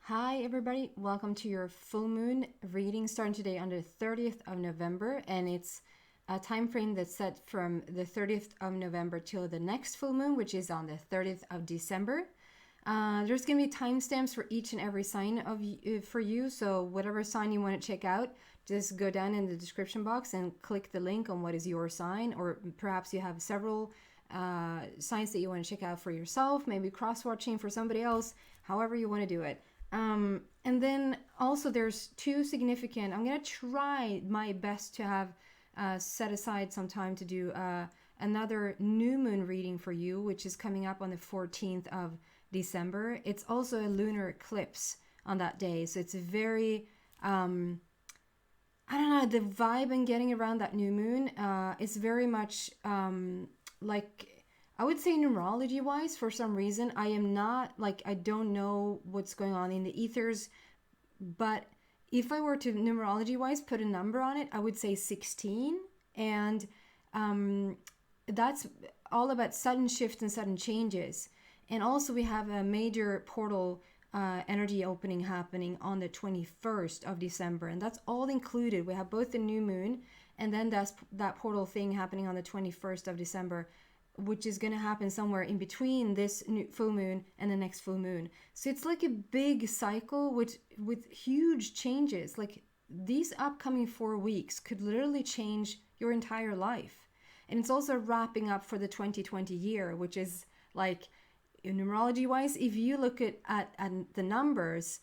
Hi everybody, welcome to your full moon reading starting today on the 30th of November, and it's a time frame that's set from the 30th of November till the next full moon, which is on the 30th of December. There's going to be timestamps for each and every sign for you, so whatever sign you want to check out, just go down in the description box and click the link on what is your sign, or perhaps you have several signs that you want to check out for yourself, maybe cross-watching for somebody else, however you want to do it. And then also there's two significant, I'm going to try my best to have set aside some time to do another new moon reading for you, which is coming up on the 14th of December. It's also a lunar eclipse on that day. So it's very, I don't know, the vibe I'm getting around that new moon is very much like, I would say numerology wise, for some reason, I am not, like, I don't know what's going on in the ethers, but if I were to numerology wise put a number on it, I would say 16. And that's all about sudden shifts and sudden changes. And also we have a major portal energy opening happening on the 21st of December. And that's all included. We have both the new moon and then that portal thing happening on the 21st of December, which is going to happen somewhere in between this new full moon and the next full moon. So it's like a big cycle with huge changes. Like these upcoming 4 weeks could literally change your entire life. And it's also wrapping up for the 2020 year, which is like, numerology wise, if you look at the numbers,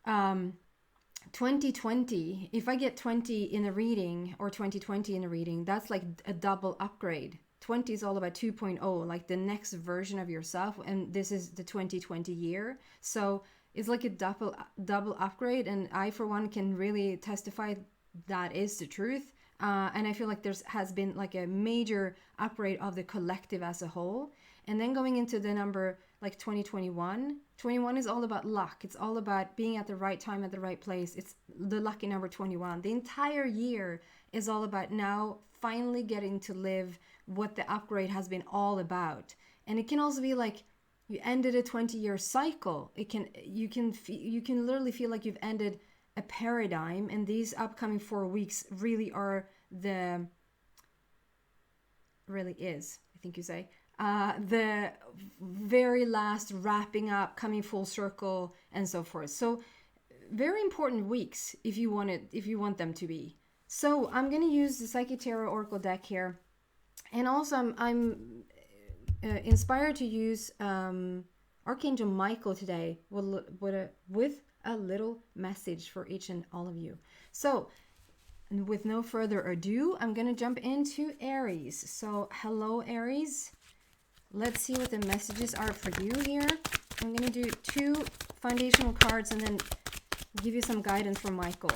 2020, if I get 20 in a reading or 2020 in a reading, that's like a double upgrade. 20 is all about 2.0, like the next version of yourself, and this is the 2020 year. So it's like a double upgrade, and I for one can really testify that is the truth. And I feel like has been like a major upgrade of the collective as a whole. And then going into the number like 2021, 21 is all about luck. It's all about being at the right time at the right place. It's the lucky number 21. The entire year is all about now finally getting to live what the upgrade has been all about. And it can also be like you ended a 20-year cycle. You can literally feel like you've ended a paradigm, and these upcoming 4 weeks really are the very last wrapping up, coming full circle, and so forth. So very important weeks if you want them to be. So I'm going to use the Psychic Tarot Oracle deck here, and also I'm inspired to use Archangel Michael today with a little message for each and all of you. So with no further ado, I'm going to jump into Aries. So hello Aries. Let's see what the messages are for you here. I'm going to do 2 foundational cards and then give you some guidance from Michael.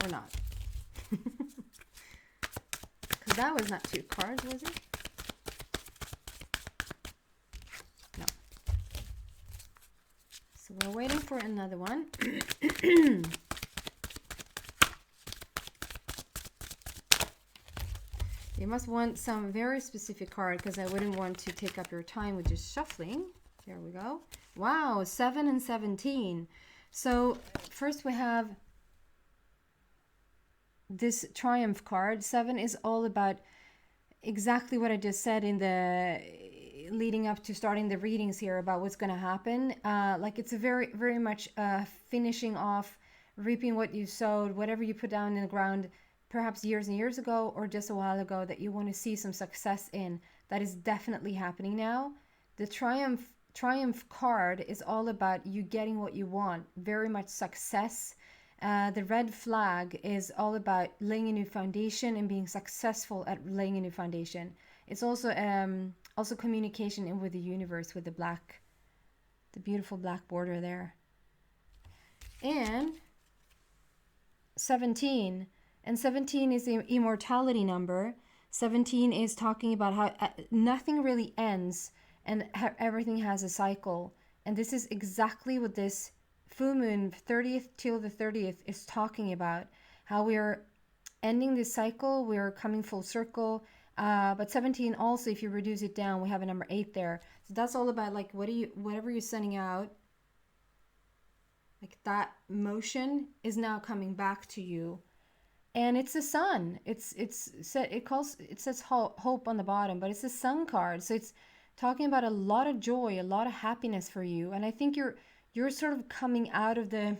Or not. Because that was not 2 cards, was it? No. So we're waiting for another one. You must want some very specific card, because I wouldn't want to take up your time with just shuffling. There we go. Wow, 7 and 17. So first we have this Triumph card. 7 is all about exactly what I just said in the leading up to starting the readings here about what's going to happen. Like it's a very, very much finishing off, reaping what you sowed, whatever you put down in the ground, perhaps years and years ago or just a while ago, that you want to see some success in. That is definitely happening now. The Triumph card is all about you getting what you want, very much success. The red flag is all about laying a new foundation and being successful at laying a new foundation. It's also communication in with the universe with the beautiful black border there. And 17. And 17 is the immortality number. 17 is talking about how nothing really ends and how everything has a cycle. And this is exactly what this full moon 30th till the 30th is talking about, how we are ending this cycle. We're coming full circle. But 17 also, if you reduce it down, we have a number 8 there. So that's all about like whatever you're sending out, like that motion is now coming back to you. And it's the sun. It says hope on the bottom, but it's the sun card. So it's talking about a lot of joy, a lot of happiness for you. And I think you're sort of coming out of the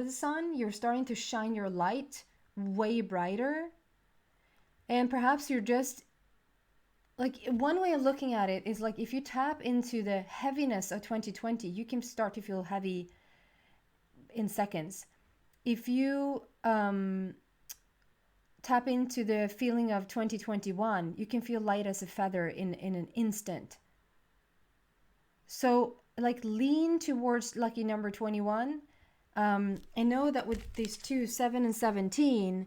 sun. You're starting to shine your light way brighter. And perhaps you're just like, one way of looking at it is like, if you tap into the heaviness of 2020, you can start to feel heavy in seconds. If you tap into the feeling of 2021, you can feel light as a feather in an instant. So like, lean towards lucky number 21. I know that with these 2, 7 and 17,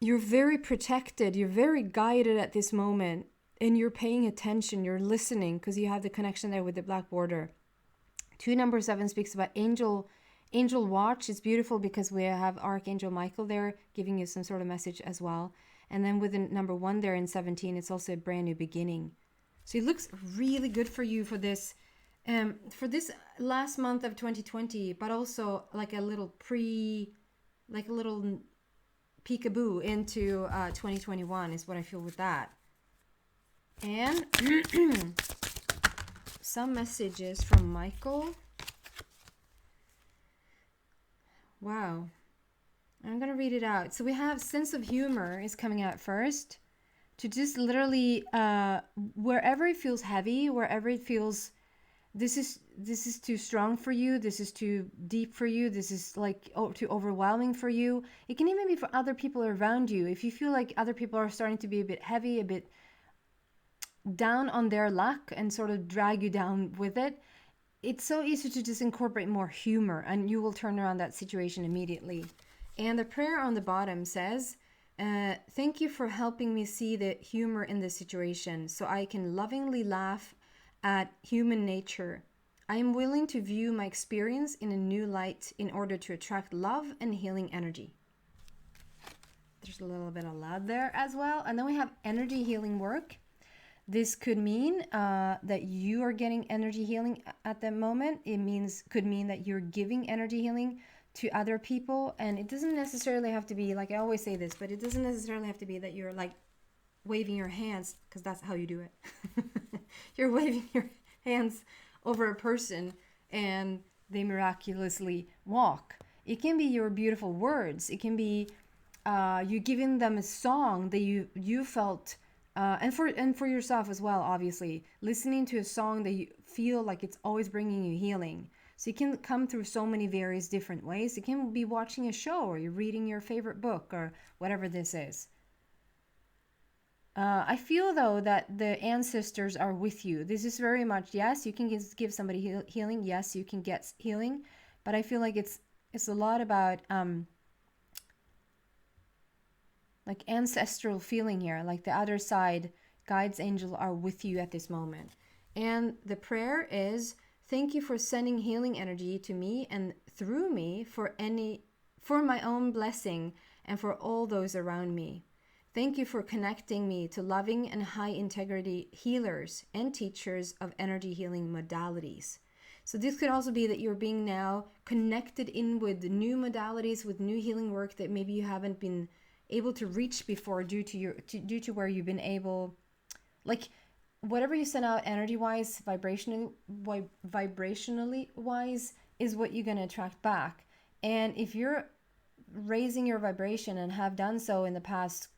you're very protected, you're very guided at this moment, and you're paying attention, you're listening, because you have the connection there with the black border. 2 number 7 speaks about angel watch. It's beautiful because we have Archangel Michael there giving you some sort of message as well. And then with the number 1 there in 17, it's also a brand new beginning. So it looks really good for you for this last month of 2020, but also like a little peekaboo into 2021 is what I feel with that. And some messages from Michael. Wow. I'm going to read it out. So we have sense of humor is coming out first. To just literally, wherever it feels heavy, wherever it feels, this is too strong for you, this is too deep for you, this is like too overwhelming for you. It can even be for other people around you. If you feel like other people are starting to be a bit heavy, a bit down on their luck and sort of drag you down with it, it's so easy to just incorporate more humor and you will turn around that situation immediately. And the prayer on the bottom says, thank you for helping me see the humor in this situation so I can lovingly laugh at human nature. I am willing to view my experience in a new light in order to attract love and healing energy. There's a little bit of love there as well. And then we have energy healing work. This could mean that you are getting energy healing at the moment. Could mean that you're giving energy healing to other people. And it doesn't necessarily have to be, like I always say this, but it doesn't necessarily have to be that you're like waving your hands, because that's how you do it. You're waving your hands over a person and they miraculously walk. It can be your beautiful words. It can be you giving them a song that you felt, and for yourself as well, obviously. Listening to a song that you feel like it's always bringing you healing. So it can come through so many various different ways. It can be watching a show, or you're reading your favorite book, or whatever this is. I feel, though, that the ancestors are with you. This is very much, yes, you can give somebody healing. Yes, you can get healing. But I feel like it's a lot about like ancestral feeling here. Like the other side, guides, angels are with you at this moment. And the prayer is, thank you for sending healing energy to me and through me for my own blessing and for all those around me. Thank you for connecting me to loving and high integrity healers and teachers of energy healing modalities. So this could also be that you're being now connected in with new modalities, with new healing work that maybe you haven't been able to reach before due to where you've been able, like whatever you send out energy wise, vibrationally wise, is what you're going to attract back. And if you're raising your vibration and have done so in the past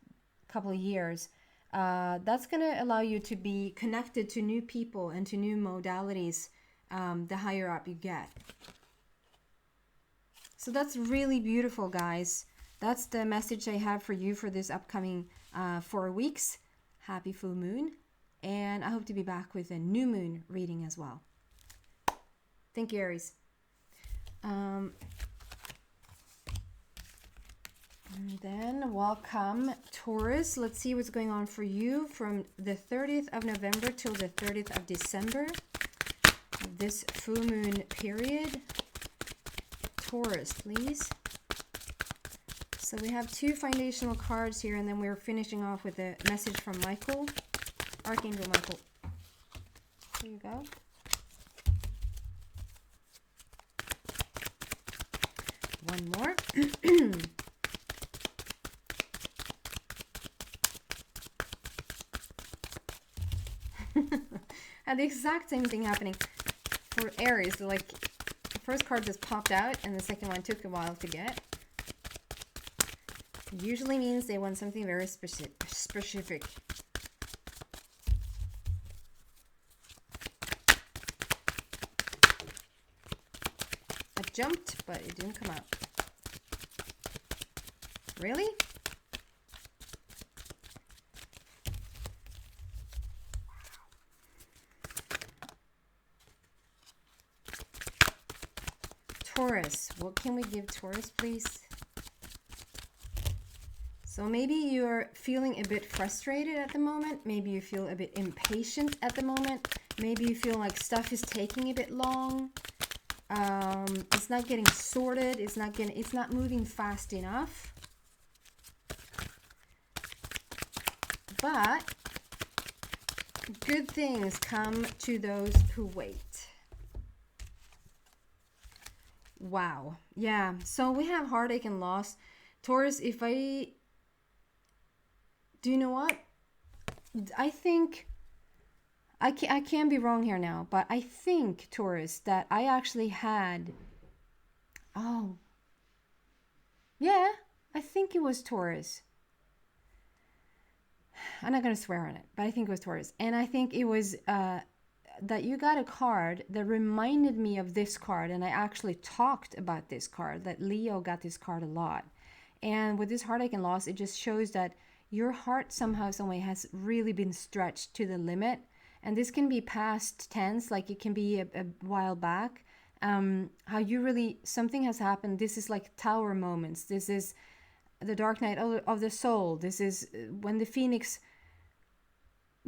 couple of years, that's going to allow you to be connected to new people and to new modalities the higher up you get. So that's really beautiful, guys. That's the message I have for you for this upcoming 4 weeks. Happy full moon, and I hope to be back with a new moon reading as well. Thank you, Aries. And then welcome, Taurus. Let's see what's going on for you from the 30th of November till the 30th of December. This full moon period. Taurus, please. So we have 2 foundational cards here, and then we're finishing off with a message from Michael, Archangel Michael. There you go. One more. And the exact same thing happening for Aries. So like the first card just popped out and the second one took a while to get. It usually means they want something very specific. I jumped, but it didn't come out. Really? Taurus. What can we give Taurus, please? So maybe you're feeling a bit frustrated at the moment. Maybe you feel a bit impatient at the moment. Maybe you feel like stuff is taking a bit long. It's not getting sorted. It's not moving fast enough. But good things come to those who wait. Wow. Yeah. So we have heartache and loss. Taurus, do you know what? I think, I can be wrong here now, but I think, Taurus, that I actually had, oh, yeah, I think it was Taurus. I'm not going to swear on it, but I think it was Taurus. And I think it was that you got a card that reminded me of this card, and I actually talked about this card, that Leo got this card a lot. And with this heartache and loss, it just shows that your heart somehow, some way has really been stretched to the limit. And this can be past tense, like it can be a while back. How you really, something has happened. This is like tower moments. This is the dark night of the soul. This is when the phoenix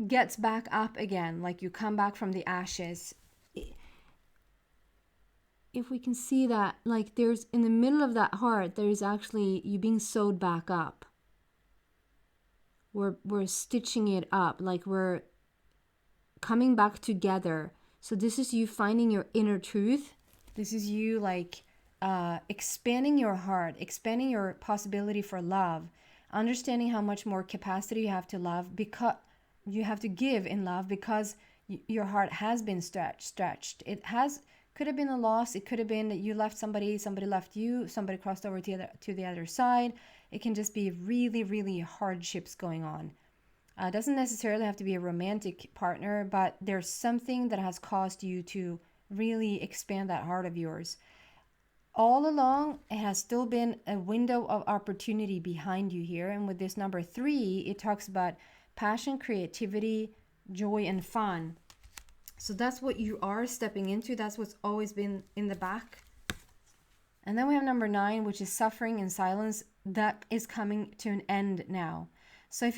gets back up again, like you come back from the ashes. If we can see that, like there's in the middle of that heart, there is actually you being sewed back up. We're stitching it up, like we're coming back together. So this is you finding your inner truth. This is you like expanding your heart, expanding your possibility for love, understanding how much more capacity you have to love, because you have to give in love, because your heart has been stretched. It could have been a loss. It could have been that you left somebody left you, somebody crossed over to the other side. It can just be really, really hardships going on. It doesn't necessarily have to be a romantic partner, but there's something that has caused you to really expand that heart of yours. All along, it has still been a window of opportunity behind you here. And with this number 3, it talks about passion, creativity, joy, and fun. So that's what you are stepping into. That's what's always been in the back. And then we have number 9, which is suffering and silence. That is coming to an end now. So I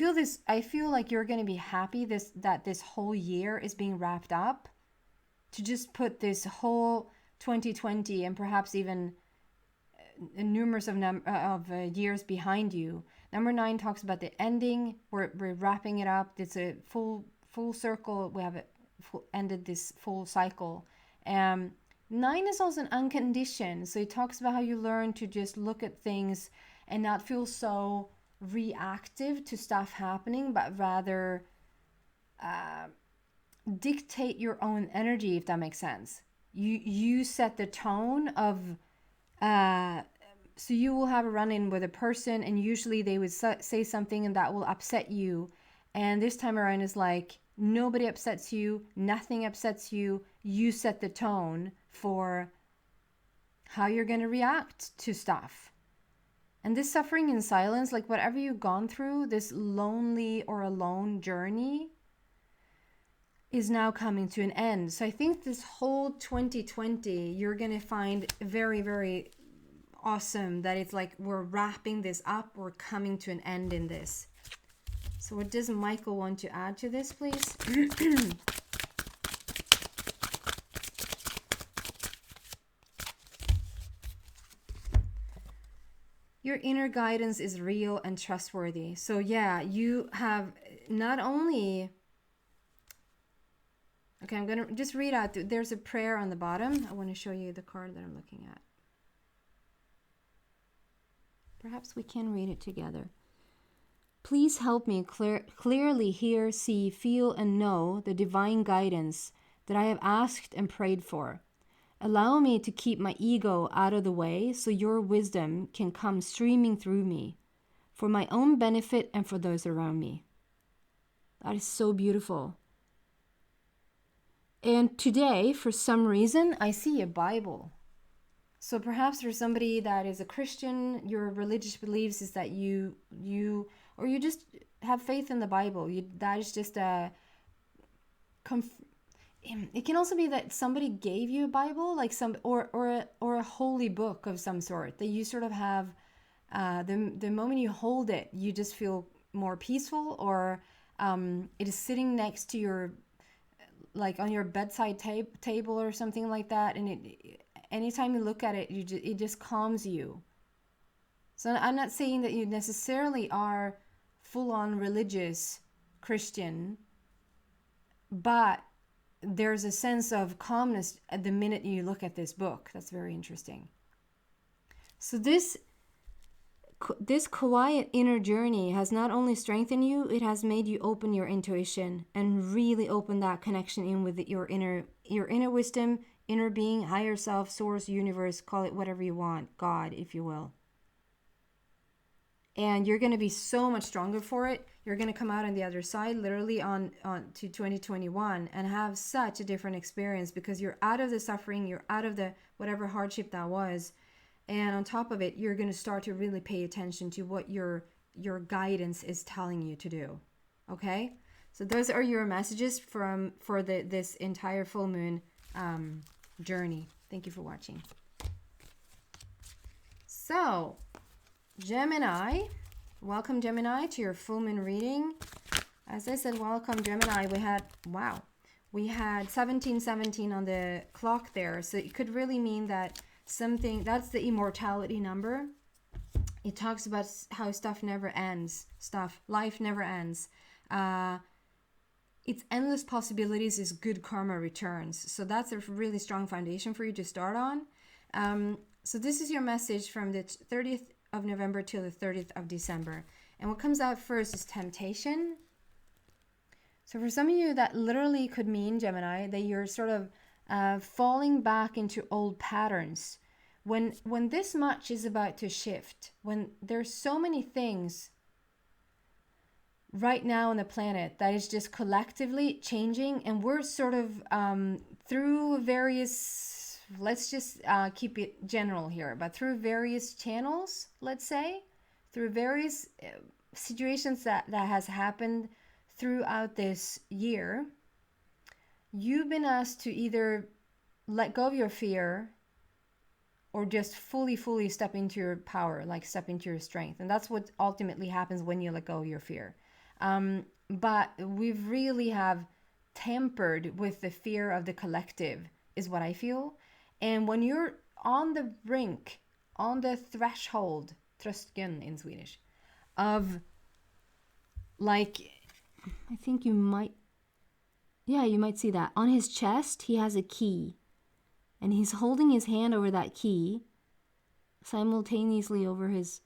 feel like you're going to be happy that this whole year is being wrapped up, to just put this whole 2020 and perhaps even numerous of years behind you. Number 9 talks about the ending. We're wrapping it up. It's a full circle. We have ended this full cycle. 9 is also an unconditioned. So it talks about how you learn to just look at things and not feel so reactive to stuff happening, but rather dictate your own energy, if that makes sense. You set the tone of so you will have a run-in with a person, and usually they would say something and that will upset you, and this time around is like nobody upsets you, nothing upsets you. You set the tone for how you're going to react to stuff. And this suffering in silence, like whatever you've gone through, this lonely or alone journey is now coming to an end. So I think this whole 2020, you're going to find very, very awesome that it's like we're wrapping this up. We're coming to an end in this. So what does Michael want to add to this, please? your inner guidance is real and trustworthy. So yeah, you have not only... Okay, I'm going to just read out. There's a prayer on the bottom. I want to show you the card that I'm looking at. Perhaps we can read it together. Please help me clearly hear, see, feel, and know the divine guidance that I have asked and prayed for. Allow me to keep my ego out of the way so your wisdom can come streaming through me for my own benefit and for those around me. That is so beautiful. And today, for some reason, I see a Bible. So perhaps for somebody that is a Christian, your religious beliefs is that you just have faith in the Bible. That is just a... It can also be that somebody gave you a Bible, like or a holy book of some sort that you sort of have. The moment you hold it, you just feel more peaceful, or it is sitting next to your, like on your bedside table or something like that, and anytime you look at it, it just calms you. So I'm not saying that you necessarily are full-on religious Christian, but there's a sense of calmness at the minute you look at this book. That's very interesting. So this quiet inner journey has not only strengthened you, it has made you open your intuition and really open that connection in with your inner wisdom, inner being, higher self, source, universe, call it whatever you want, God, if you will. And you're going to be so much stronger for it. You're going to come out on the other side, literally on to 2021, and have such a different experience because you're out of the suffering, you're out of the whatever hardship that was. And on top of it, you're going to start to really pay attention to what your guidance is telling you to do. Okay? So those are your messages for this entire full moon journey. Thank you for watching. So, Gemini, welcome Gemini to your full moon reading. As I said, welcome Gemini. We had 1717 on the clock there. So it could really mean that something, that's the immortality number. It talks about how life never ends. Its endless possibilities is good karma returns. So that's a really strong foundation for you to start on. So this is your message from the 30th of November till the 30th of December. And what comes out first is temptation. So for some of you, that literally could mean, Gemini, that you're sort of falling back into old patterns. When this much is about to shift, when there's so many things right now on the planet that is just collectively changing, and we're sort of through various, let's just keep it general here, but through various channels, let's say, through various situations that has happened throughout this year, you've been asked to either let go of your fear or just fully step into your power, like step into your strength. And that's what ultimately happens when you let go of your fear. But we really have tampered with the fear of the collective, is what I feel. And when you're on the brink, on the threshold, tröskeln in Swedish, of, like, I think you might see that. On his chest, he has a key. And he's holding his hand over that key simultaneously over his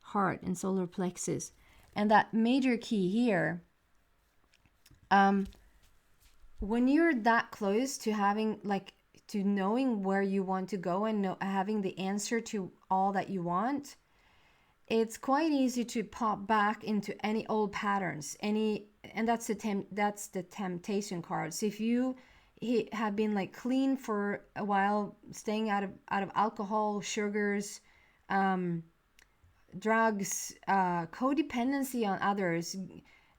heart and solar plexus. And that major key here, when you're that close to having, like, to knowing where you want to go and having the answer to all that you want, it's quite easy to pop back into any old patterns, and that's the temptation card. So if you have been like clean for a while, staying out of alcohol, sugars, drugs, codependency on others,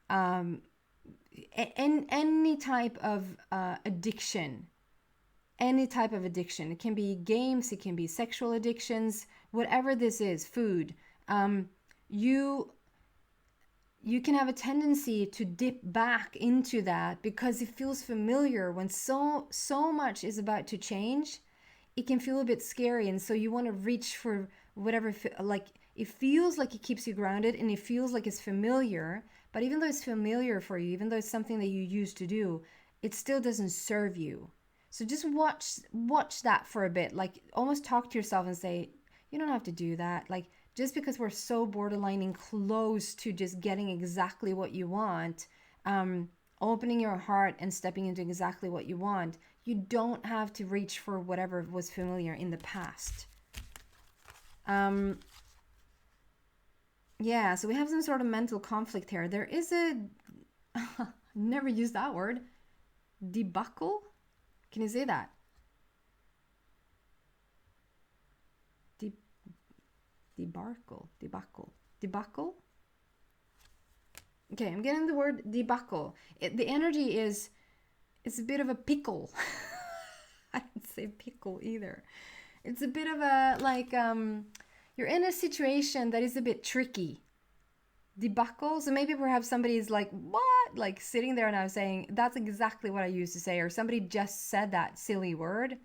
and any type of addiction. Any type of addiction. It can be games, it can be sexual addictions, whatever this is, food. You can have a tendency to dip back into that because it feels familiar. When so much is about to change, it can feel a bit scary, and so you want to reach for whatever, like it feels like it keeps you grounded and it feels like it's familiar. But even though it's familiar for you, even though it's something that you used to do, it still doesn't serve you. So just watch that for a bit. Like almost talk to yourself and say, you don't have to do that. Like just because we're so borderlining close to just getting exactly what you want, opening your heart and stepping into exactly what you want, you don't have to reach for whatever was familiar in the past. Yeah, so we have some sort of mental conflict here. There is a, never used that word, debacle? Can you say that? Debacle? Okay, I'm getting the word debacle. The energy is, it's a bit of a pickle. I didn't say pickle either. It's a bit of a, like, you're in a situation that is a bit tricky. Debacle. So maybe perhaps somebody's like, what? Like sitting there and I was saying, that's exactly what I used to say. Or somebody just said that silly word.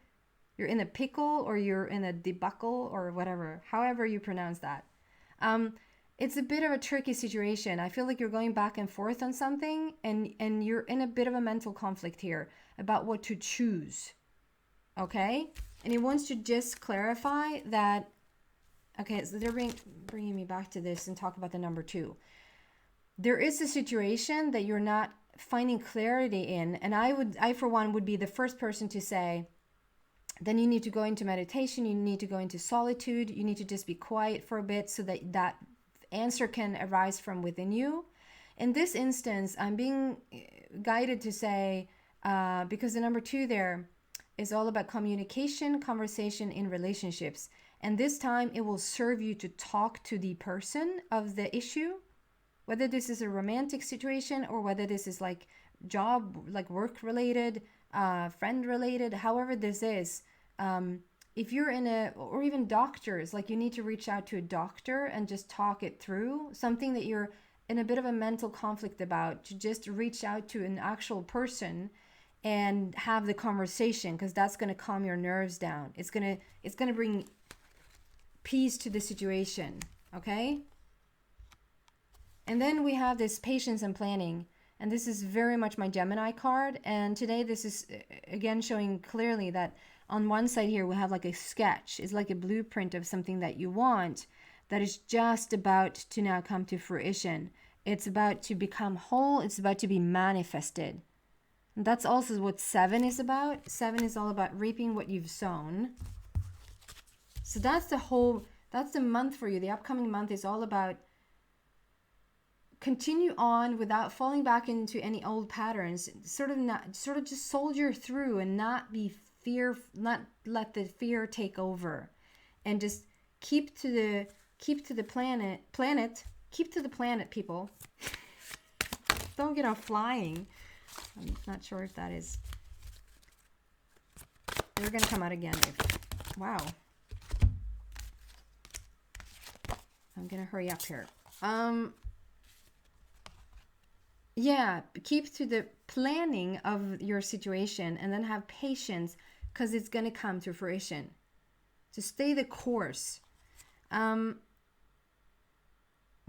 You're in a pickle or you're in a debacle or whatever, however you pronounce that. It's a bit of a tricky situation. I feel like you're going back and forth on something and you're in a bit of a mental conflict here about what to choose. Okay? And he wants to just clarify that. Okay, so they're bringing me back to this and talk about the number 2. There is a situation that you're not finding clarity in, and I for one would be the first person to say, then you need to go into meditation, you need to go into solitude, you need to just be quiet for a bit so that that answer can arise from within you. In this instance, I'm being guided to say, because the number 2 there is all about communication, conversation in relationships. And this time it will serve you to talk to the person of the issue, whether this is a romantic situation or whether this is like job, like work related, friend related, however this is. If you're in a, or even doctors, like you need to reach out to a doctor and just talk it through, something that you're in a bit of a mental conflict about, to just reach out to an actual person and have the conversation, because that's going to calm your nerves down. It's going to bring peace to the situation. Okay? And then we have this patience and planning, and this is very much my Gemini card. And today this is again showing clearly that on one side here we have like a sketch. It's like a blueprint of something that you want that is just about to now come to fruition. It's about to become whole. It's about to be manifested. And that's also what 7 is about. 7 is all about reaping what you've sown. So that's the month for you. The upcoming month is all about continue on without falling back into any old patterns. Sort of just soldier through and not let the fear take over, and just keep to the planet, people. Don't get off flying. I'm not sure if that is. They're gonna come out again. Wow. I'm gonna hurry up here. Yeah, keep to the planning of your situation and then have patience, because it's gonna come to fruition. To stay the course.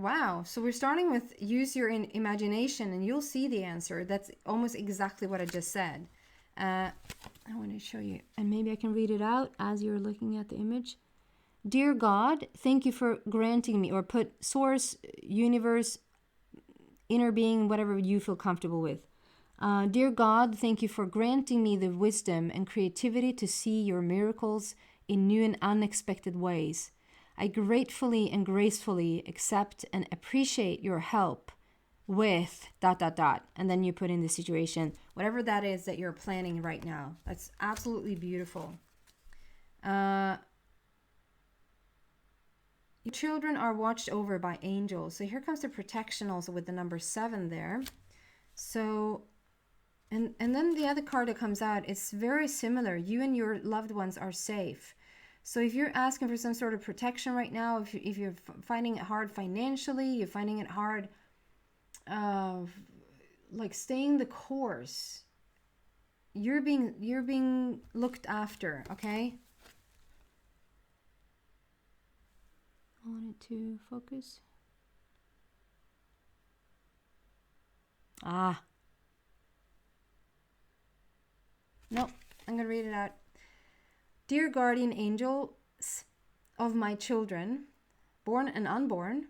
Wow, so we're starting with use your imagination and you'll see the answer. That's almost exactly what I just said. I want to show you, and maybe I can read it out as you're looking at the image. Dear God, thank you for granting me, or put source, universe, inner being, whatever you feel comfortable with. Dear God, thank you for granting me the wisdom and creativity to see your miracles in new and unexpected ways. I gratefully and gracefully accept and appreciate your help with ... And then you put in the situation, whatever that is that you're planning right now. That's absolutely beautiful. Your children are watched over by angels. So here comes the protection also with the number 7 there. So, and then the other card that comes out, it's very similar. You and your loved ones are safe. So if you're asking for some sort of protection right now, if you're finding it hard financially, you're finding it hard, like staying the course, you're being looked after, okay? I want it to focus. Ah. Nope, I'm going to read it out. Dear guardian angels of my children, born and unborn,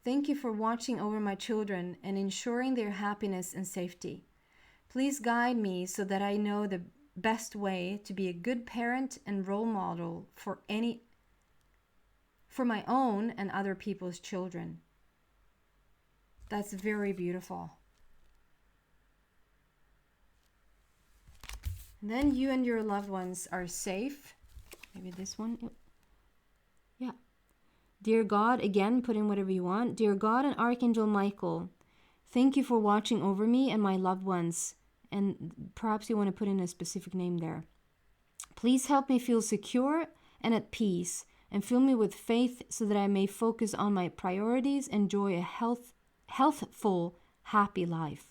thank you for watching over my children and ensuring their happiness and safety. Please guide me so that I know the best way to be a good parent and role model for my own and other people's children. That's very beautiful. And then you and your loved ones are safe. Maybe this one. Yeah. Dear God, again, put in whatever you want. Dear God and Archangel Michael, thank you for watching over me and my loved ones. And perhaps you want to put in a specific name there. Please help me feel secure and at peace, and fill me with faith so that I may focus on my priorities and enjoy a healthful, happy life.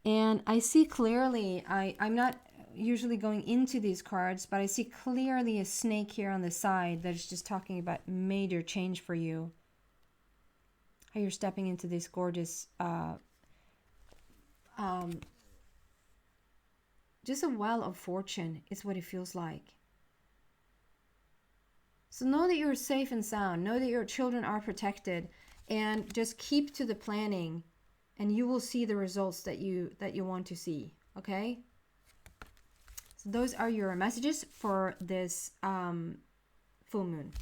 And I see clearly, I'm not usually going into these cards, but I see clearly a snake here on the side that is just talking about major change for you. How you're stepping into this gorgeous, just a well of fortune is what it feels like. So know that you're safe and sound. Know that your children are protected, and just keep to the planning, and you will see the results that you want to see. Okay. So those are your messages for this full moon.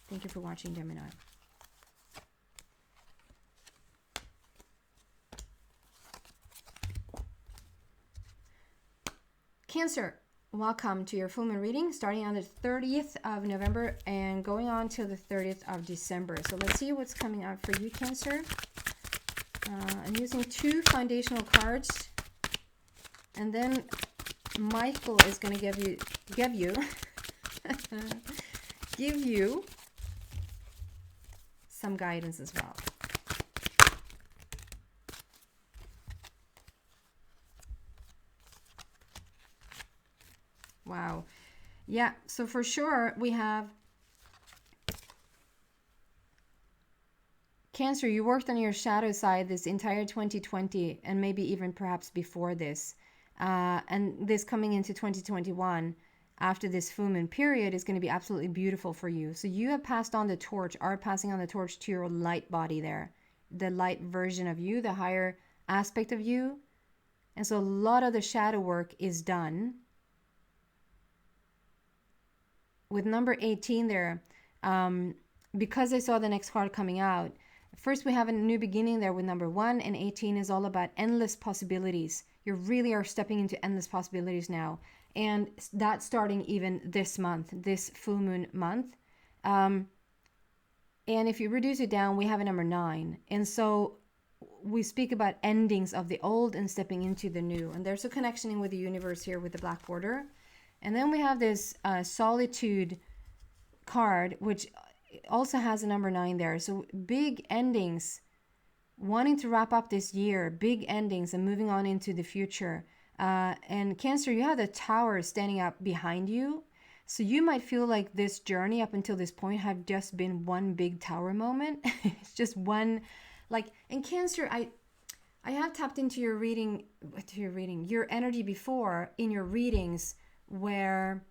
Thank you for watching, Gemini. Cancer, welcome to your full moon reading, starting on the 30th of November and going on till the 30th of December. So let's see what's coming out for you, Cancer. I'm using 2 foundational cards, and then Michael is going to give you some guidance as well. Wow. Yeah, so for sure we have Cancer, you worked on your shadow side this entire 2020, and maybe even perhaps before this. And this coming into 2021, after this full moon period, is going to be absolutely beautiful for you. So you have passed on the torch, are passing on the torch to your light body there. The light version of you, the higher aspect of you. And so a lot of the shadow work is done. With number 18 there, because I saw the next card coming out, first we have a new beginning there with number 1, and 18 is all about endless possibilities. You really are stepping into endless possibilities now, and that's starting even this month, this full moon month. And if you reduce it down, we have a number 9, and so we speak about endings of the old and stepping into the new, and there's a connection with the universe here with the black border. And then we have this solitude card, which also has a number 9 there. So big endings, wanting to wrap up this year, big endings and moving on into the future. And Cancer, you have the Tower standing up behind you. So you might feel like this journey up until this point have just been one big tower moment. It's just one, like, in Cancer, I have tapped into your your energy before in your readings, where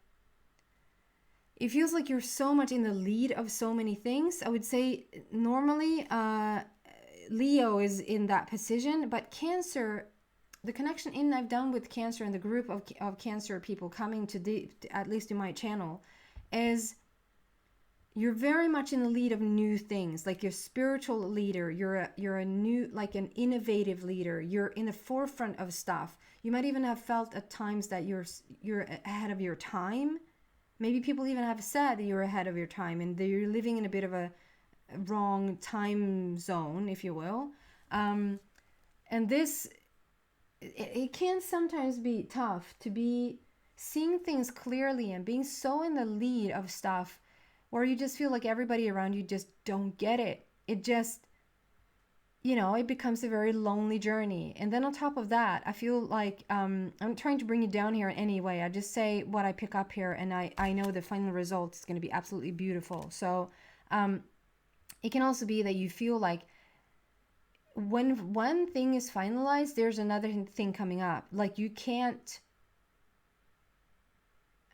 it feels like you're so much in the lead of so many things. I would say normally Leo is in that position, but Cancer, the connection I've done with Cancer and the group of Cancer people coming to at least to my channel, is you're very much in the lead of new things. Like you're a spiritual leader, you're a new, like an innovative leader. You're in the forefront of stuff. You might even have felt at times that you're ahead of your time. Maybe people even have said that you're ahead of your time and that you're living in a bit of a wrong time zone, if you will. And this, it can sometimes be tough to be seeing things clearly and being so in the lead of stuff where you just feel like everybody around you just don't get it. you know, it becomes a very lonely journey. And then on top of that, I feel like I'm trying to bring you down here in any way. I just say what I pick up here, and I know the final result is going to be absolutely beautiful. So it can also be that you feel like when one thing is finalized, there's another thing coming up. Like you can't,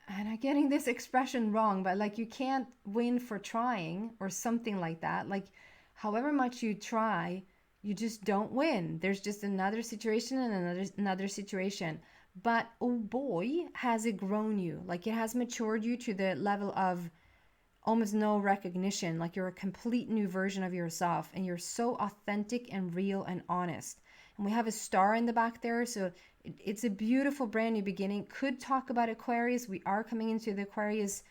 and I'm getting this expression wrong, but like you can't win for trying or something like that. Like however much you try, you just don't win. There's just another situation and another situation. But oh boy, has it grown you. Like it has matured you to the level of almost no recognition. Like you're a complete new version of yourself, and you're so authentic and real and honest. And we have a star in the back there, so it's a beautiful brand new beginning. Could talk about Aquarius. We are coming into the Aquarius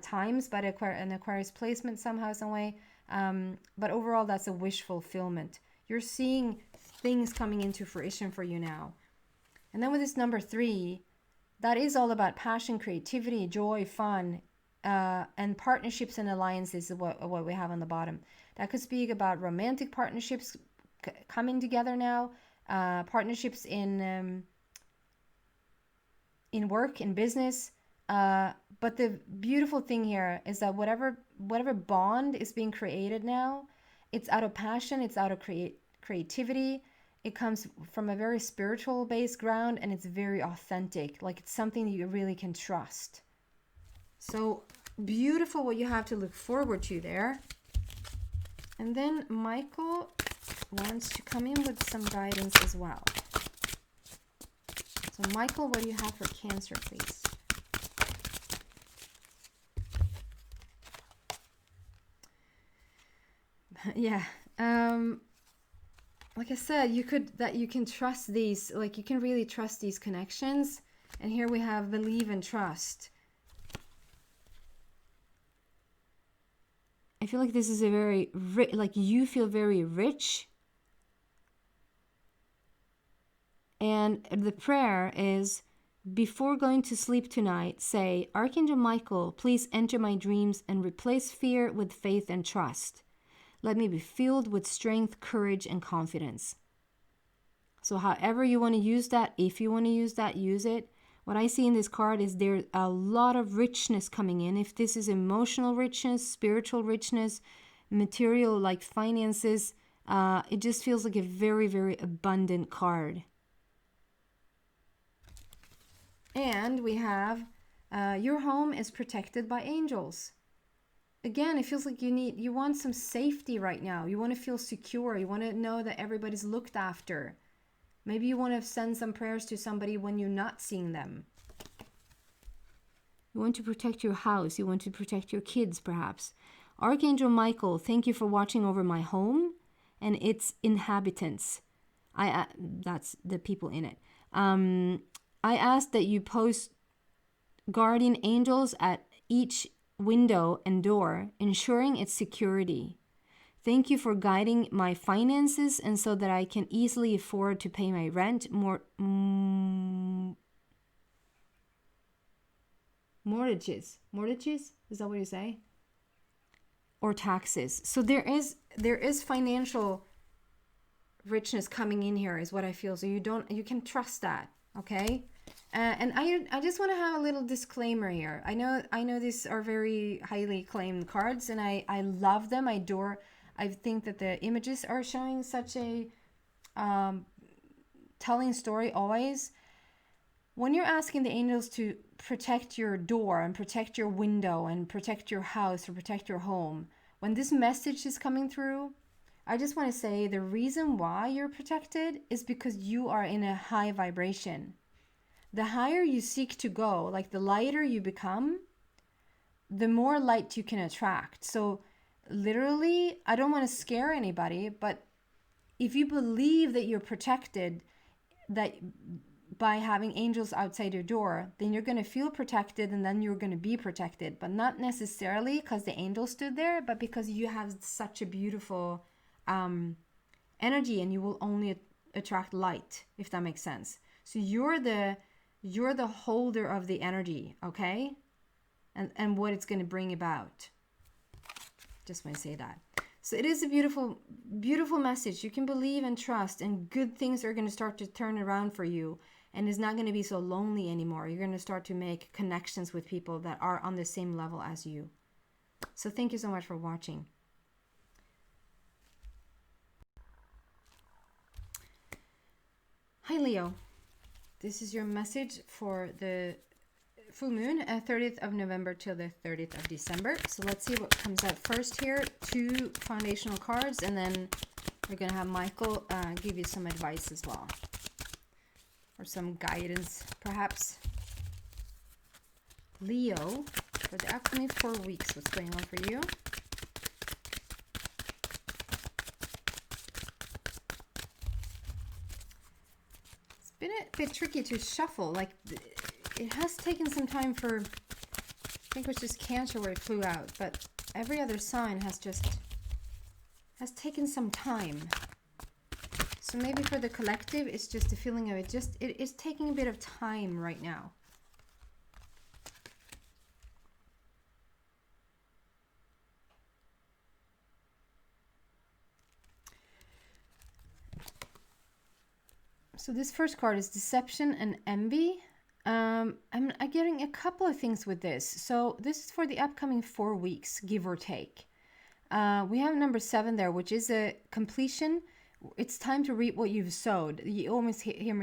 times, but an Aquarius placement somehow, some way. But overall, that's a wish fulfillment. You're seeing things coming into fruition for you now. And then with this number 3, that is all about passion, creativity, joy, fun, and partnerships and alliances is what we have on the bottom. That could speak about romantic partnerships coming together now, partnerships in work, in business. But the beautiful thing here is that whatever bond is being created now, it's out of passion, it's out of creativity. It comes from a very spiritual based ground, and it's very authentic. Like it's something that you really can trust. So beautiful what you have to look forward to there. And then Michael wants to come in with some guidance as well. So Michael, what do you have for Cancer, please? Yeah. Like I said, you can trust these, like you can really trust these connections. And here we have believe and trust. I feel like this is a very like you feel very rich. And the prayer is, before going to sleep tonight, say, Archangel Michael, please enter my dreams and replace fear with faith and trust. Let me be filled with strength, courage, and confidence. So however you want to use that, if you want to use that, use it. What I see in this card is there's a lot of richness coming in. If this is emotional richness, spiritual richness, material like finances, it just feels like a very, very abundant card. And we have your home is protected by angels. Again, it feels like you want some safety right now. You want to feel secure. You want to know that everybody's looked after. Maybe you want to send some prayers to somebody when you're not seeing them. You want to protect your house. You want to protect your kids, perhaps. Archangel Michael, thank you for watching over my home and its inhabitants. That's the people in it. I ask that you post guardian angels at each window and door, ensuring its security. Thank you for guiding my finances, and so that I can easily afford to pay my rent, mortgages. Mortgages? Is that what you say? Or taxes. So there is financial richness coming in here, is what I feel. So you can trust that, okay? And I just want to have a little disclaimer here. I know these are very highly claimed cards, and I love them. I think that the images are showing such a telling story always. When you're asking the angels to protect your door and protect your window and protect your house or protect your home, when this message is coming through, I just want to say the reason why you're protected is because you are in a high vibration. The higher you seek to go, like the lighter you become, the more light you can attract. So literally, I don't want to scare anybody, but if you believe that you're protected, that by having angels outside your door, then you're going to feel protected, and then you're going to be protected, but not necessarily because the angel stood there, but because you have such a beautiful energy, and you will only attract light, if that makes sense. So you're the holder of the energy, okay? And what it's going to bring about. Just want to say that. So it is a beautiful, beautiful message. You can believe and trust, and good things are going to start to turn around for you. And it's not going to be so lonely anymore. You're going to start to make connections with people that are on the same level as you. So thank you so much for watching. Hi Leo. This is your message for the full moon, 30th of November till the 30th of December. So let's see what comes out first here. 2 foundational cards, and then we're going to have Michael give you some advice as well. Or some guidance, perhaps. Leo, for the upcoming 4 weeks, what's going on for you? It's been a bit tricky to shuffle. Like, it has taken some time for, I think it was just Cancer where it flew out, but every other sign has taken some time. So maybe for the collective, it's just a feeling of it is taking a bit of time right now. So this first card is Deception and Envy. I'm getting a couple of things with this. So this is for the upcoming 4 weeks, give or take. We have number 7 there, which is a completion. It's time to reap what you've sowed. You always hear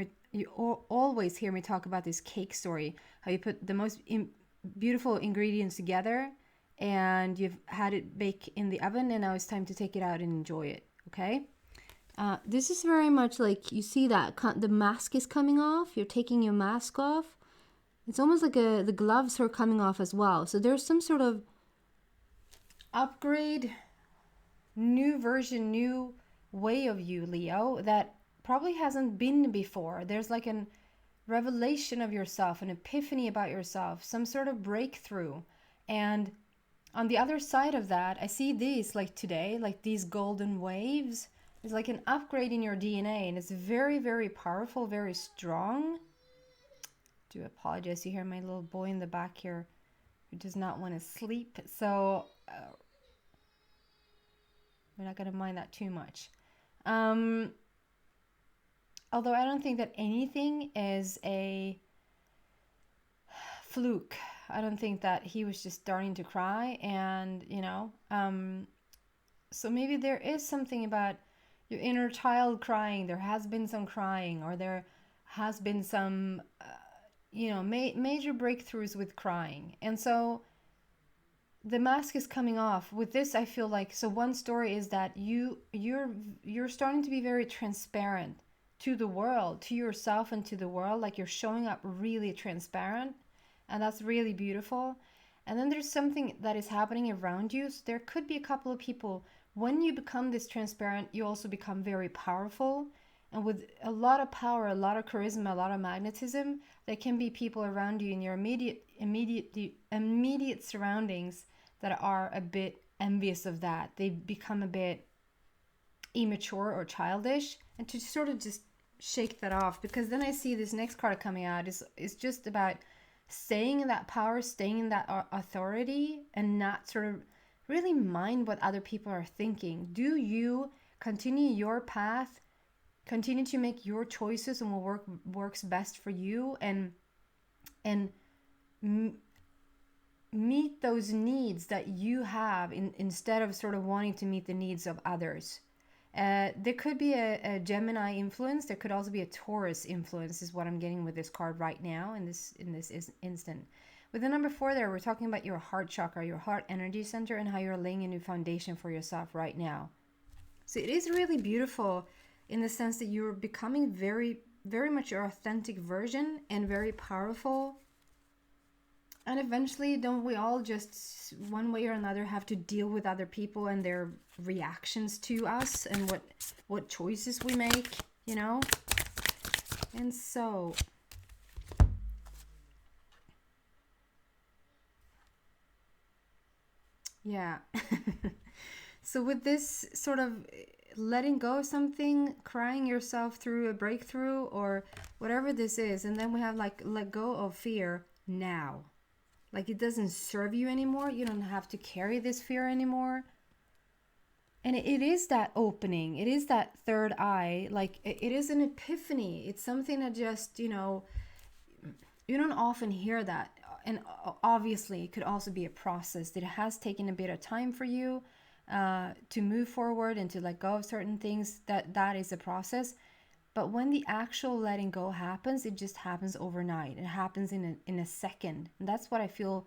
me talk about this cake story, how you put the most beautiful ingredients together and you've had it bake in the oven, and now it's time to take it out and enjoy it. Okay. This is very much like, you see that the mask is coming off. You're taking your mask off. It's almost like the gloves are coming off as well. So there's some sort of upgrade, new version, new way of you, Leo, that probably hasn't been before. There's like a revelation of yourself, an epiphany about yourself, some sort of breakthrough. And on the other side of that, I see these, like today, like these golden waves. It's like an upgrade in your DNA, and it's very, very powerful, very strong. I do apologize. You hear my little boy in the back here who does not want to sleep. So we're not going to mind that too much. Although I don't think that anything is a fluke. I don't think that he was just starting to cry, and, you know, so maybe there is something about your inner child crying. There has been some crying, or there has been some, major breakthroughs with crying. And so the mask is coming off. With this, I feel like, so one story is that you're starting to be very transparent to the world, to yourself and to the world. Like, you're showing up really transparent, and that's really beautiful. And then there's something that is happening around you. So there could be a couple of people. When you become this transparent, you also become very powerful. And with a lot of power, a lot of charisma, a lot of magnetism, there can be people around you in your immediate surroundings that are a bit envious of that. They become a bit immature or childish. And to sort of just shake that off, because then I see this next card coming out is just about staying in that power, staying in that authority, and not sort of really mind what other people are thinking. Do you continue your path, continue to make your choices and what works best for you, and meet those needs that you have instead of sort of wanting to meet the needs of others. There could be a Gemini influence. There could also be a Taurus influence, is what I'm getting with this card right now in this instant. With the number 4 there, we're talking about your heart chakra, your heart energy center, and how you're laying a new foundation for yourself right now. So it is really beautiful in the sense that you're becoming very, very much your authentic version, and very powerful. And eventually, don't we all just one way or another have to deal with other people and their reactions to us, and what choices we make, you know? And so yeah. So with this sort of letting go of something, crying yourself through a breakthrough or whatever this is, and then we have like let go of fear now. Like, it doesn't serve you anymore. You don't have to carry this fear anymore. And it is that opening. It is that third eye. Like it is an epiphany. It's something that just, you know, you don't often hear that. And obviously it could also be a process that has taken a bit of time for you to move forward and to let go of certain things. That is a process. But when the actual letting go happens, it just happens overnight. It happens in a second. And that's what I feel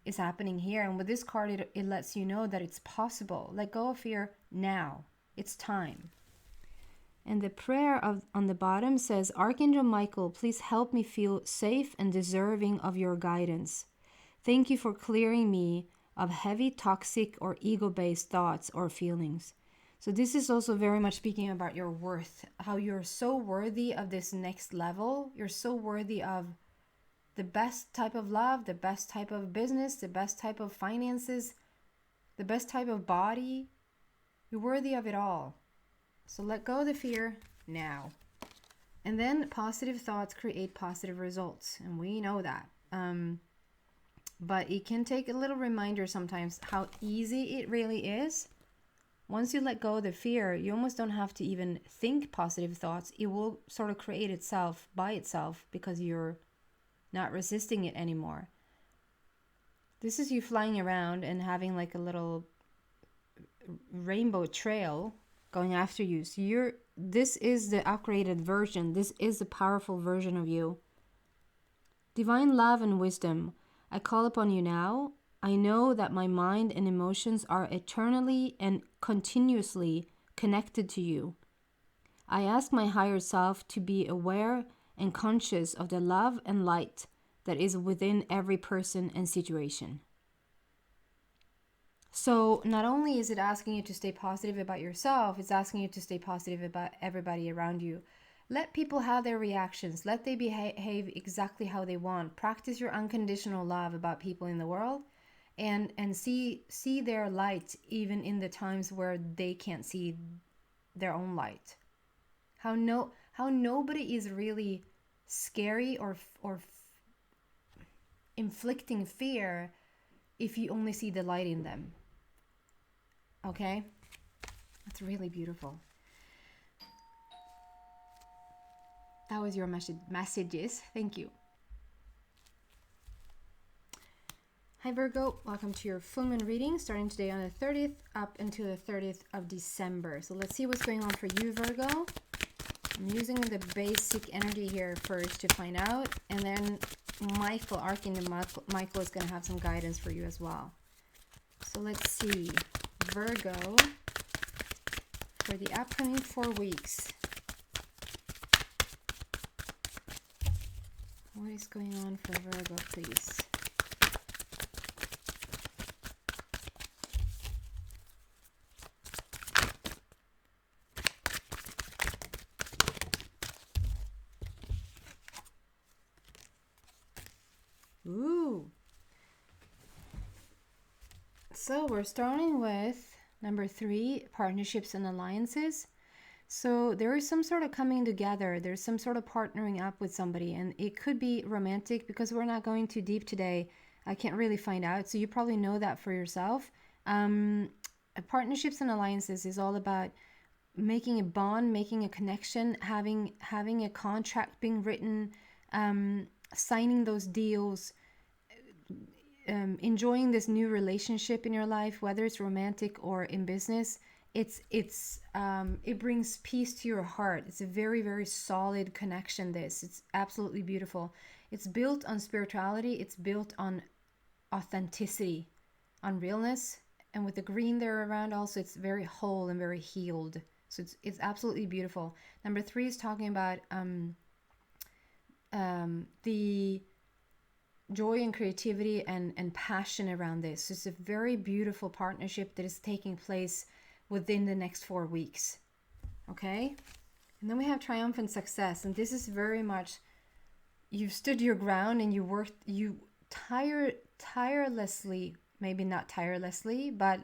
is happening here. And with this card, it lets you know that it's possible. Let go of fear now. It's time. And the prayer on the bottom says, Archangel Michael, please help me feel safe and deserving of your guidance. Thank you for clearing me of heavy, toxic, or ego-based thoughts or feelings. So this is also very much speaking about your worth, how you're so worthy of this next level. You're so worthy of the best type of love, the best type of business, the best type of finances, the best type of body. You're worthy of it all. So let go of the fear now. And then positive thoughts create positive results. And we know that. But it can take a little reminder sometimes how easy it really is. Once you let go of the fear, you almost don't have to even think positive thoughts. It will sort of create itself by itself because you're not resisting it anymore. This is you flying around and having like a little rainbow trail going after you. So this is the upgraded version. This is the powerful version of you. Divine love and wisdom, I call upon you now. I know that my mind and emotions are eternally and continuously connected to you. I ask my higher self to be aware and conscious of the love and light that is within every person and situation. So not only is it asking you to stay positive about yourself, it's asking you to stay positive about everybody around you. Let people have their reactions. Let they behave exactly how they want. Practice your unconditional love about people in the world. And see their light even in the times where they can't see their own light. How nobody is really scary or inflicting fear if you only see the light in them. Okay? That's really beautiful. That was your messages. Thank you. Hi Virgo, welcome to your full moon reading starting today on the 30th up until the 30th of December. So let's see what's going on for you, Virgo. I'm using the basic energy here first to find out, and then Archangel Michael is going to have some guidance for you as well. So let's see, Virgo, for the upcoming 4 weeks. What is going on for Virgo, please? Ooh. So we're starting with number 3, partnerships and alliances. So there is some sort of coming together. There's some sort of partnering up with somebody, and it could be romantic because we're not going too deep today. I can't really find out. So you probably know that for yourself. Partnerships and alliances is all about making a bond, making a connection, having a contract being written, signing those deals, enjoying this new relationship in your life, whether it's romantic or in business. It brings peace to your heart. It's a very, very solid connection. It's absolutely beautiful. It's built on spirituality. It's built on authenticity, on realness, and with the green there around also, it's very whole and very healed. So it's absolutely beautiful. Number 3 is talking about the joy and creativity and passion around this. It's a very beautiful partnership that is taking place within the next 4 weeks. Okay? And then we have triumphant success. And this is very much, you've stood your ground and you tirelessly, maybe not tirelessly, but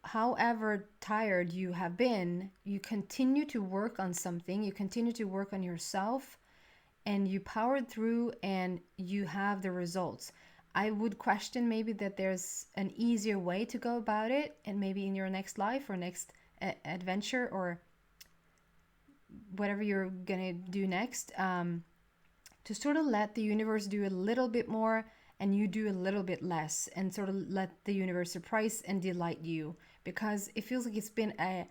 however tired you have been, you continue to work on something, you continue to work on yourself, and you powered through and you have the results. I would question maybe that there's an easier way to go about it, and maybe in your next life or next adventure or whatever you're gonna do next, to sort of let the universe do a little bit more and you do a little bit less, and sort of let the universe surprise and delight you, because it feels like it's been a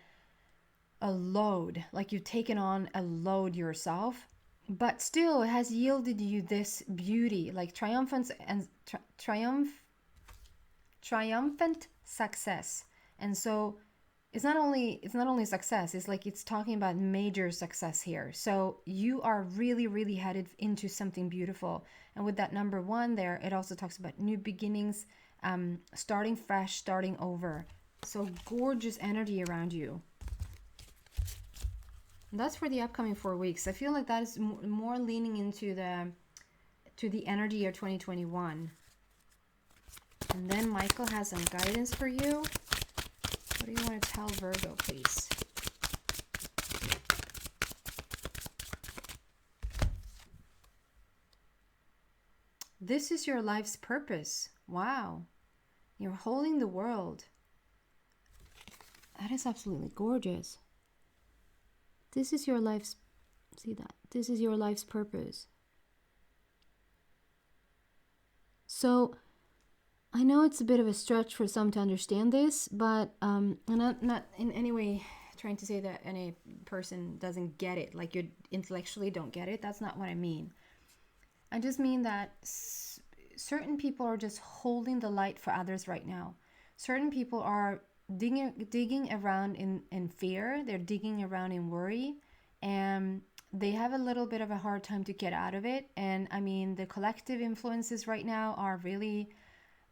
load, like you've taken on a load yourself, but still it has yielded you this beauty, like triumphant and triumphant success. And so it's not only success, it's like it's talking about major success here. So you are really, really headed into something beautiful. And with that number 1 there, it also talks about new beginnings, starting fresh, starting over. So gorgeous energy around you. And that's for the upcoming 4 weeks. I feel like that is more leaning into the energy of 2021. And then Michael has some guidance for you. What do you want to tell Virgo, please? This is your life's purpose. Wow. You're holding the world. That is absolutely gorgeous. This is your life's, see that? This is your life's purpose. So I know it's a bit of a stretch for some to understand this, but I'm not in any way trying to say that any person doesn't get it, like you intellectually don't get it. That's not what I mean. I just mean that certain people are just holding the light for others right now. Certain people are digging around in fear. They're digging around in worry, and they have a little bit of a hard time to get out of it. And I mean, the collective influences right now are really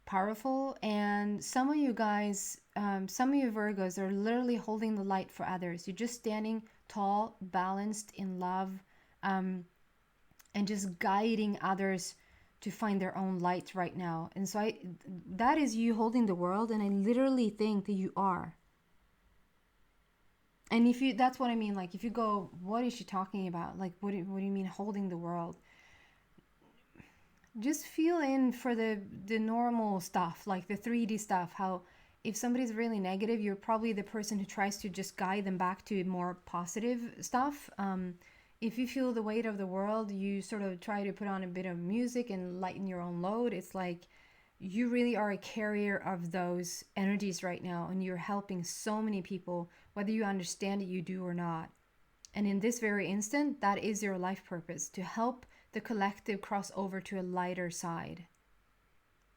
powerful, and some of you guys, some of you Virgos are literally holding the light for others. You're just standing tall, balanced in love, and just guiding others to find their own light right now. And so that is you holding the world, and I literally think that you are. And if you, that's what I mean, like if you go, what is she talking about? Like what do you mean holding the world? Just feel in for the normal stuff, like the 3D stuff, how if somebody's really negative, you're probably the person who tries to just guide them back to more positive stuff. If you feel the weight of the world, you sort of try to put on a bit of music and lighten your own load. It's like you really are a carrier of those energies right now, and you're helping so many people, whether you understand it, you do or not. And in this very instant, that is your life purpose, to help the collective cross over to a lighter side.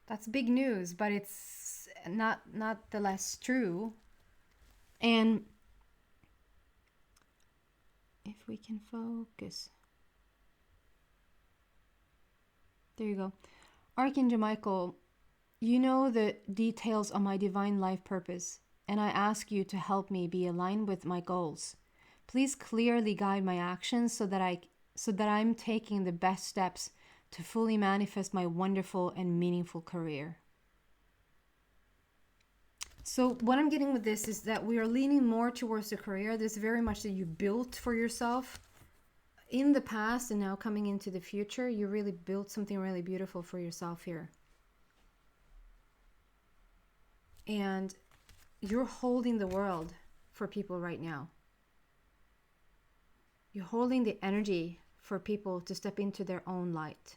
That's big news, but it's not the less true. And if we can focus. There you go. Archangel Michael, you know the details of my divine life purpose, and I ask you to help me be aligned with my goals. Please clearly guide my actions so that I'm taking the best steps to fully manifest my wonderful and meaningful career. So what I'm getting with this is that we are leaning more towards the career. There's very much that you built for yourself in the past, and now coming into the future, you really built something really beautiful for yourself here. And you're holding the world for people right now. You're holding the energy for people to step into their own light.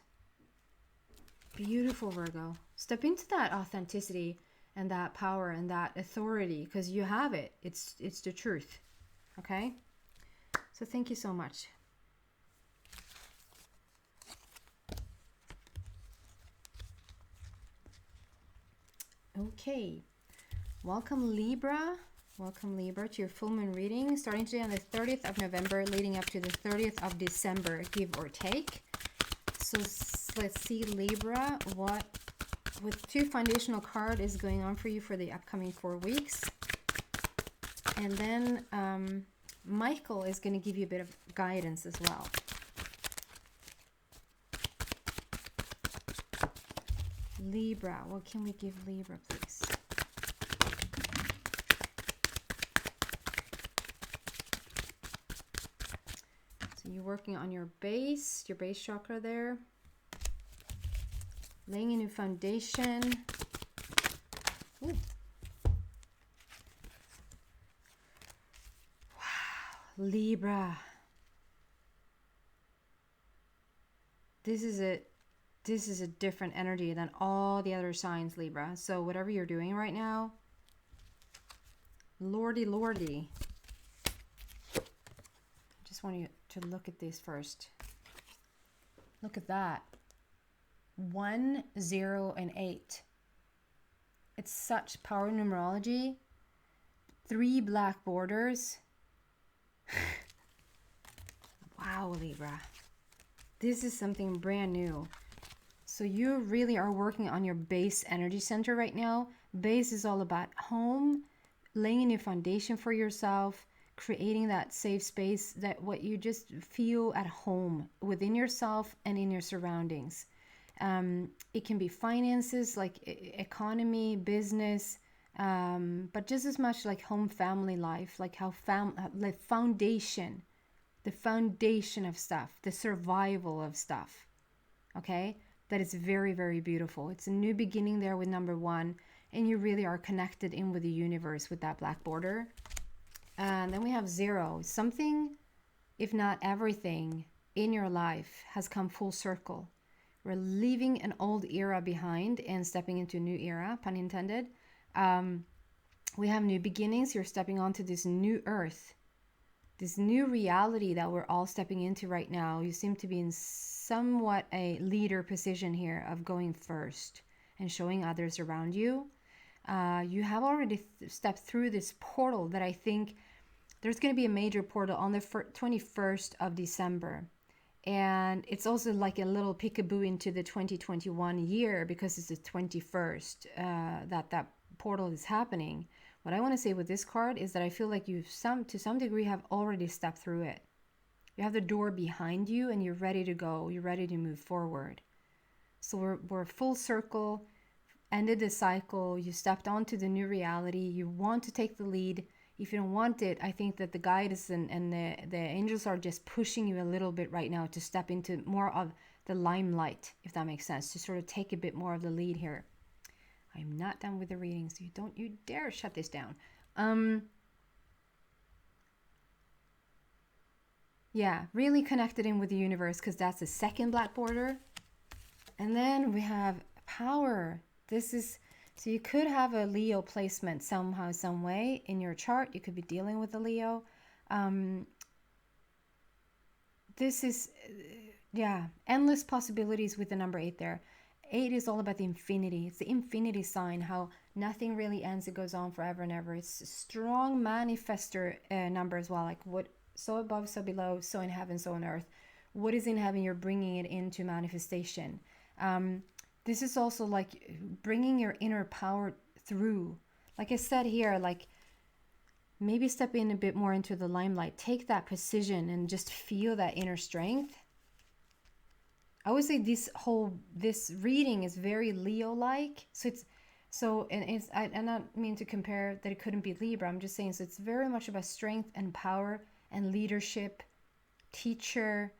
Beautiful, Virgo. Step into that authenticity and that power and that authority, because you have it. It's the truth. Okay? So thank you so much. Okay. Welcome, Libra. Welcome, Libra, to your full moon reading, starting today on the 30th of November, leading up to the 30th of December, give or take. So let's see, Libra, what with 2 foundational card is going on for you for the upcoming 4 weeks. And then Michael is going to give you a bit of guidance as well. Libra, what can we give Libra, please? So you're working on your base chakra there. Laying a new foundation. Ooh. Wow, Libra. This is a different energy than all the other signs, Libra. So whatever you're doing right now, lordy, lordy. I just want you to look at this first. Look at that. 1, 0, and 8. It's such power numerology. 3 black borders. Wow, Libra. This is something brand new. So you really are working on your base energy center right now. Base is all about home, laying a new foundation for yourself, creating that safe space, that what you just feel at home within yourself and in your surroundings. It can be finances, like economy, business, but just as much like home, family life, like how like foundation, the foundation of stuff, the survival of stuff. Okay, that is very, very beautiful. It's a new beginning there with number 1, and you really are connected in with the universe with that black border. And then we have 0. Something, if not everything, in your life has come full circle. We're leaving an old era behind and stepping into a new era, pun intended. We have new beginnings. You're stepping onto this new earth, this new reality that we're all stepping into right now. You seem to be in somewhat a leader position here of going first and showing others around you. You have already stepped through this portal that I think there's going to be a major portal on the 21st of December. And it's also like a little peekaboo into the 2021 year, because it's the 21st that portal is happening. What I want to say with this card is that I feel like you to some degree have already stepped through it. You have the door behind you and you're ready to go. You're ready to move forward. So we're full circle, ended the cycle. You stepped onto the new reality. You want to take the lead. If you don't want it, I think that the guides and the angels are just pushing you a little bit right now to step into more of the limelight, if that makes sense, to sort of take a bit more of the lead here. I'm not done with the reading, so you dare shut this down. Yeah, really connected in with the universe, because that's the second black border. And then we have power. This is, so you could have a Leo placement somehow, some way in your chart. You could be dealing with a Leo. This is, yeah, endless possibilities with the number 8 there. 8 is all about the infinity. It's the infinity sign, how nothing really ends. It goes on forever and ever. It's a strong manifester number as well. Like what, so above, so below, so in heaven, so on earth. What is in heaven, you're bringing it into manifestation. This is also like bringing your inner power through. Like I said here, like maybe step in a bit more into the limelight. Take that precision and just feel that inner strength. I would say this reading is very Leo-like. I not mean to compare that it couldn't be Libra. I'm just saying, so it's very much about strength and power and leadership, teacher,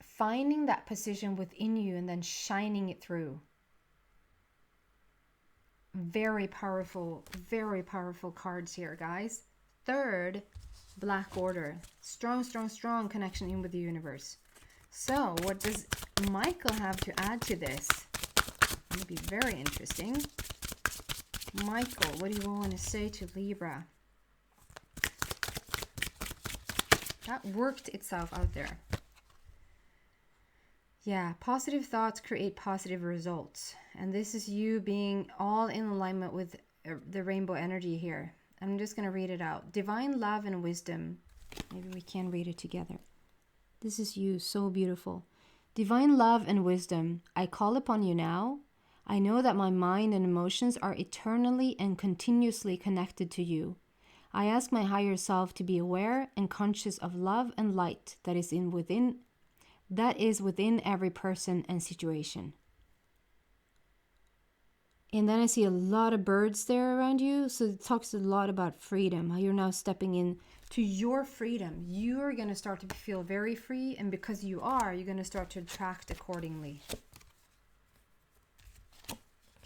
finding that position within you and then shining it through. Very powerful cards here, guys. Third, black border. Strong, strong, strong connection in with the universe. So what does Michael have to add to this? It's going to be very interesting. Michael, what do you want to say to Libra? That worked itself out there. Yeah, positive thoughts create positive results. And this is you being all in alignment with the rainbow energy here. I'm just going to read it out. Divine love and wisdom. Maybe we can read it together. This is you, so beautiful. Divine love and wisdom, I call upon you now. I know that my mind and emotions are eternally and continuously connected to you. I ask my higher self to be aware and conscious of love and light that is within every person and situation. And then I see a lot of birds there around you. So it talks a lot about freedom, how you're now stepping in to your freedom. You are going to start to feel very free. And because you are, you're going to start to attract accordingly.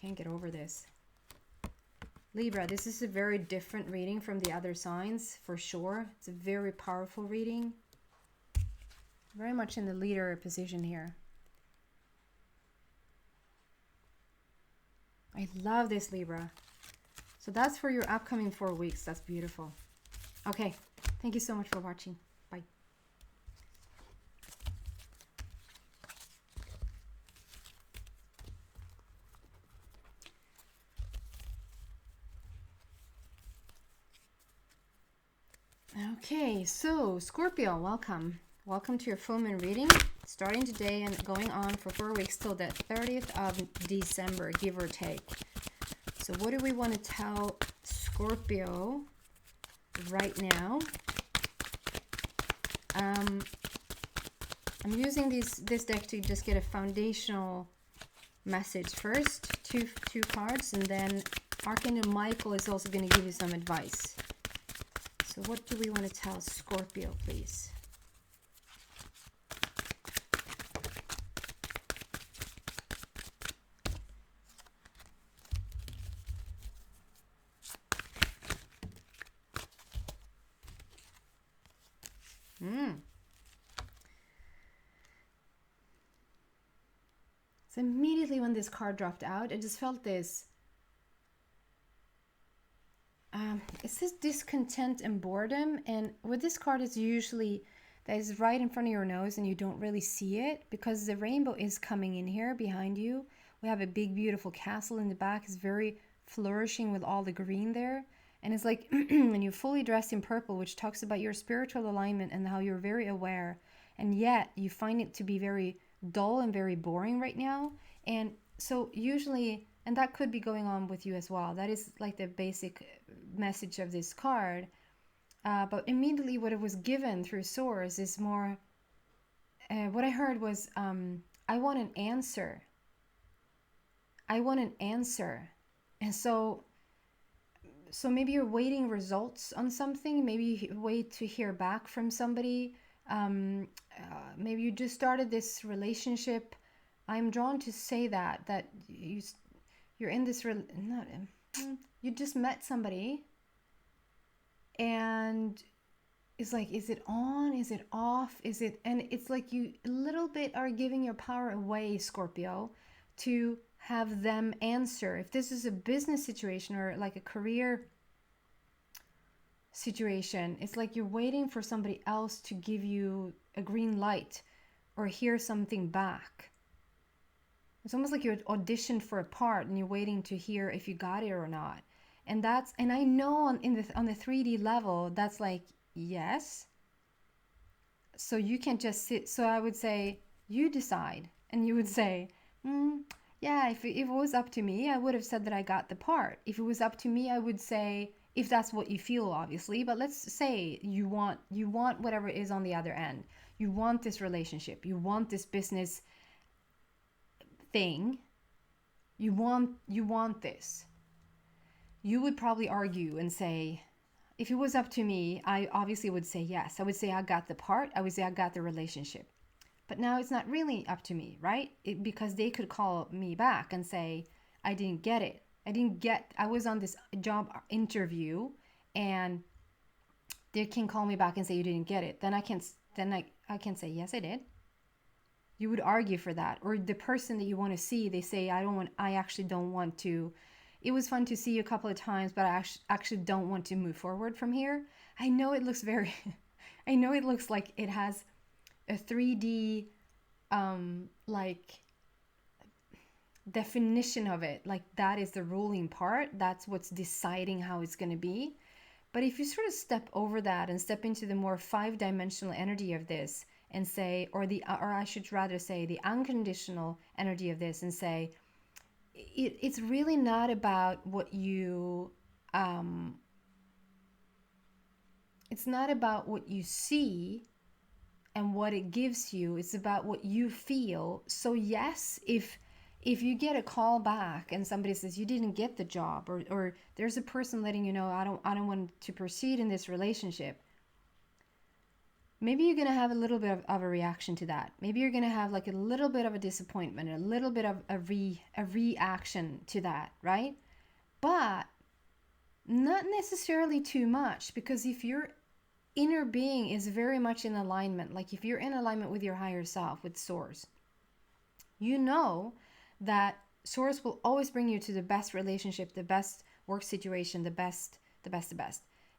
Can't get over this. Libra, this is a very different reading from the other signs, for sure. It's a very powerful reading. Very much in the leader position here. I love this, Libra. So that's for your upcoming 4 weeks. That's beautiful. Okay. Thank you so much for watching. Bye. Okay, so Scorpio, welcome. Welcome to your full moon reading, starting today and going on for 4 weeks till the 30th of December, give or take. So what do we want to tell Scorpio right now? I'm using this deck to just get a foundational message first, two cards, and then Archangel Michael is also going to give you some advice. So what do we want to tell Scorpio, please? So immediately when this card dropped out, I just felt this. It says discontent and boredom, and with this card, it's usually that is right in front of your nose and you don't really see it because the rainbow is coming in here behind you. We have a big beautiful castle in the back. It's very flourishing with all the green there, and it's like when you're fully dressed in purple, which talks about your spiritual alignment and how you're very aware, and yet you find it to be very dull and very boring right now. And so usually, and that could be going on with you as well. That is like the basic message of this card. But immediately what it was given through source is more, what I heard was, I want an answer. I want an answer. And so maybe you're waiting results on something. Maybe you wait to hear back from somebody. Maybe you just started this relationship. I'm drawn to say that you're in this you just met somebody, and it's like, is it on? Is it off? Is it? And it's like you a little bit are giving your power away, Scorpio, to have them answer. If this is a business situation or like a career situation, it's like you're waiting for somebody else to give you a green light or hear something back. It's almost like you're auditioned for a part and you're waiting to hear if you got it or not. And I know on the 3D level, that's like, yes. So you can't just sit. So I would say, you decide. And you would say, yeah, if it was up to me, I would have said that I got the part. If it was up to me, I would say, if that's what you feel, obviously. But let's say you want whatever is on the other end. You want this relationship. You want this business thing. You want this. You would probably argue and say, if it was up to me, I obviously would say yes. I would say I got the part. I would say I got the relationship. But now it's not really up to me, right? Because they could call me back and say, I didn't get it. I was on this job interview and they can call me back and say you didn't get it. Then I can say, yes, I did. You would argue for that. Or the person that you want to see, they say, I actually don't want to. It was fun to see you a couple of times, but I actually don't want to move forward from here. I know it looks like it has a 3D, like definition of it. Like that is the ruling part. That's what's deciding how it's going to be. But if you sort of step over that and step into the more 5-dimensional energy of this and say, or I should rather say the unconditional energy of this and say, it's really not about what you, it's not about what you see and what it gives you. It's about what you feel. So yes, if you get a call back and somebody says you didn't get the job, or there's a person letting you know, I don't want to proceed in this relationship, maybe you're going to have a little bit of a reaction to that. Maybe you're going to have like a little bit of a disappointment, a little bit of a reaction to that, right? But not necessarily too much, because if your inner being is very much in alignment, like if you're in alignment with your higher self, with Source, you know that Source will always bring you to the best relationship, the best work situation, the best.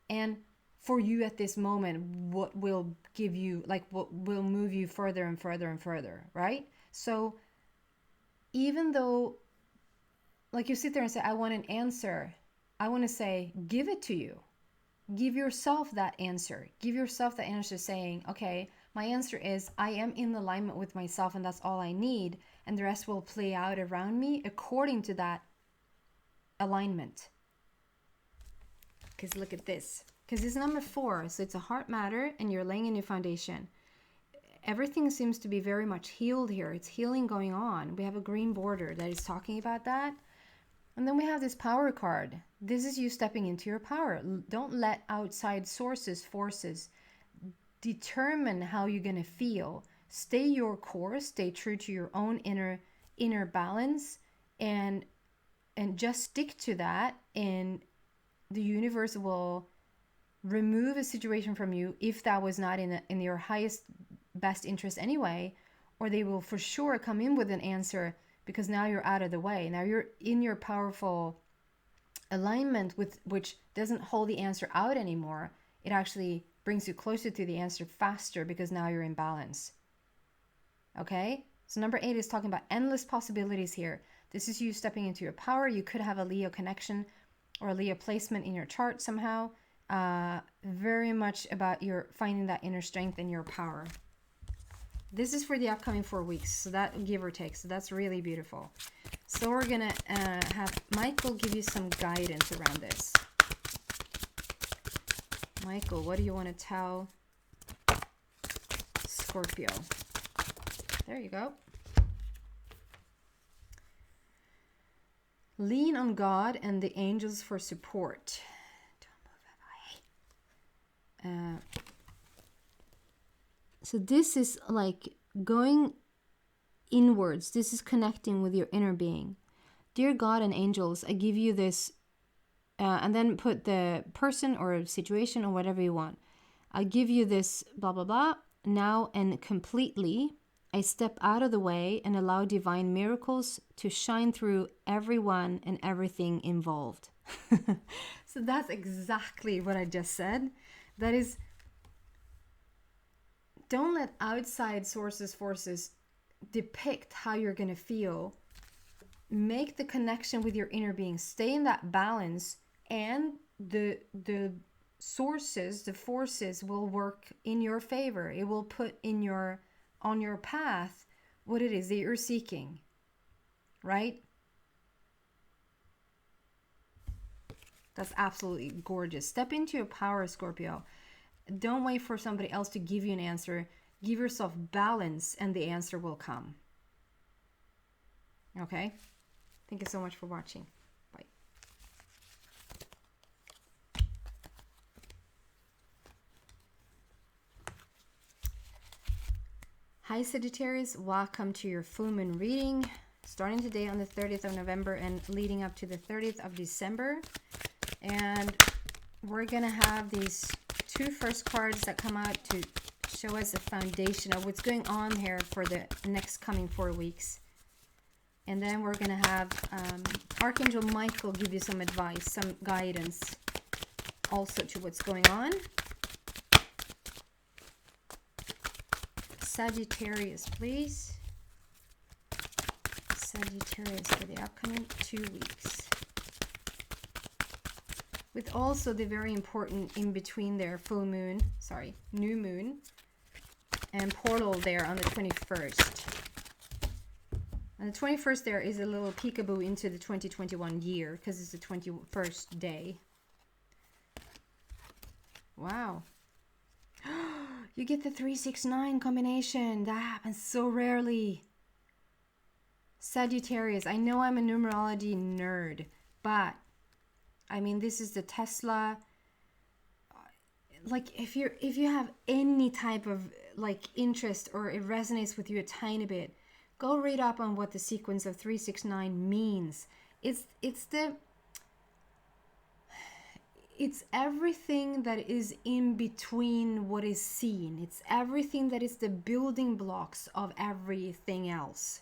And for you at this moment, what will give you, like what will move you further and further and further, right? So even though, like, you sit there and say, I want an answer, I want to say, give it to you. Give yourself that answer. Give yourself the answer saying, okay, my answer is I am in alignment with myself, and that's all I need. And the rest will play out around me according to that alignment. Because look at this. Because it's number 4. So it's a heart matter, and you're laying a new foundation. Everything seems to be very much healed here. It's healing going on. We have a green border that is talking about that. And then we have this power card. This is you stepping into your power. Don't let outside sources, forces determine how you're going to feel. Stay your course. Stay true to your own inner balance, and just stick to that. And the universe will remove a situation from you if that was not in your highest best interest anyway, or they will for sure come in with an answer, because now you're out of the way. Now you're in your powerful alignment, with which doesn't hold the answer out anymore. It actually brings you closer to the answer faster, because now you're in balance. Okay? So number 8 is talking about endless possibilities here. This is you stepping into your power. You could have a Leo connection or a Leo placement in your chart somehow. Very much about your finding that inner strength and your power. This is for the upcoming 4 weeks, so that give or take. So that's really beautiful. So we're going to have Michael give you some guidance around this. Michael, what do you want to tell Scorpio? There you go. Lean on God and the angels for support. So this is like going inwards. This is connecting with your inner being. Dear God and angels, I give you this, and then put the person or situation or whatever you want. I give you this blah, blah, blah. Now and completely, I step out of the way and allow divine miracles to shine through everyone and everything involved. So that's exactly what I just said. That is, don't let outside sources, forces depict how you're going to feel. Make the connection with your inner being. Stay in that balance, and the sources, the forces will work in your favor. It will put on your path what it is that you're seeking, right? That's absolutely gorgeous. Step into your power, Scorpio. Don't wait for somebody else to give you an answer. Give yourself balance, and the answer will come. Okay? Thank you so much for watching. Bye. Hi Sagittarius, welcome to your full moon reading, starting today on the 30th of November and leading up to the 30th of December. And we're going to have these 2 first cards that come out to show us the foundation of what's going on here for the next coming 4 weeks. And then we're going to have Archangel Michael give you some advice, some guidance also to what's going on. Sagittarius, please. Sagittarius for the upcoming 2 weeks. With also the very important in between there, new moon, and portal there on the 21st. On the 21st there is a little peekaboo into the 2021 year, because it's the 21st day. Wow. You get the 369 combination. That happens so rarely. Sagittarius, I know I'm a numerology nerd, but I mean, this is the Tesla. like if you have any type of like interest, or it resonates with you a tiny bit, go read up on what the sequence of 369 means. It's everything that is in between what is seen. It's everything that is the building blocks of everything else.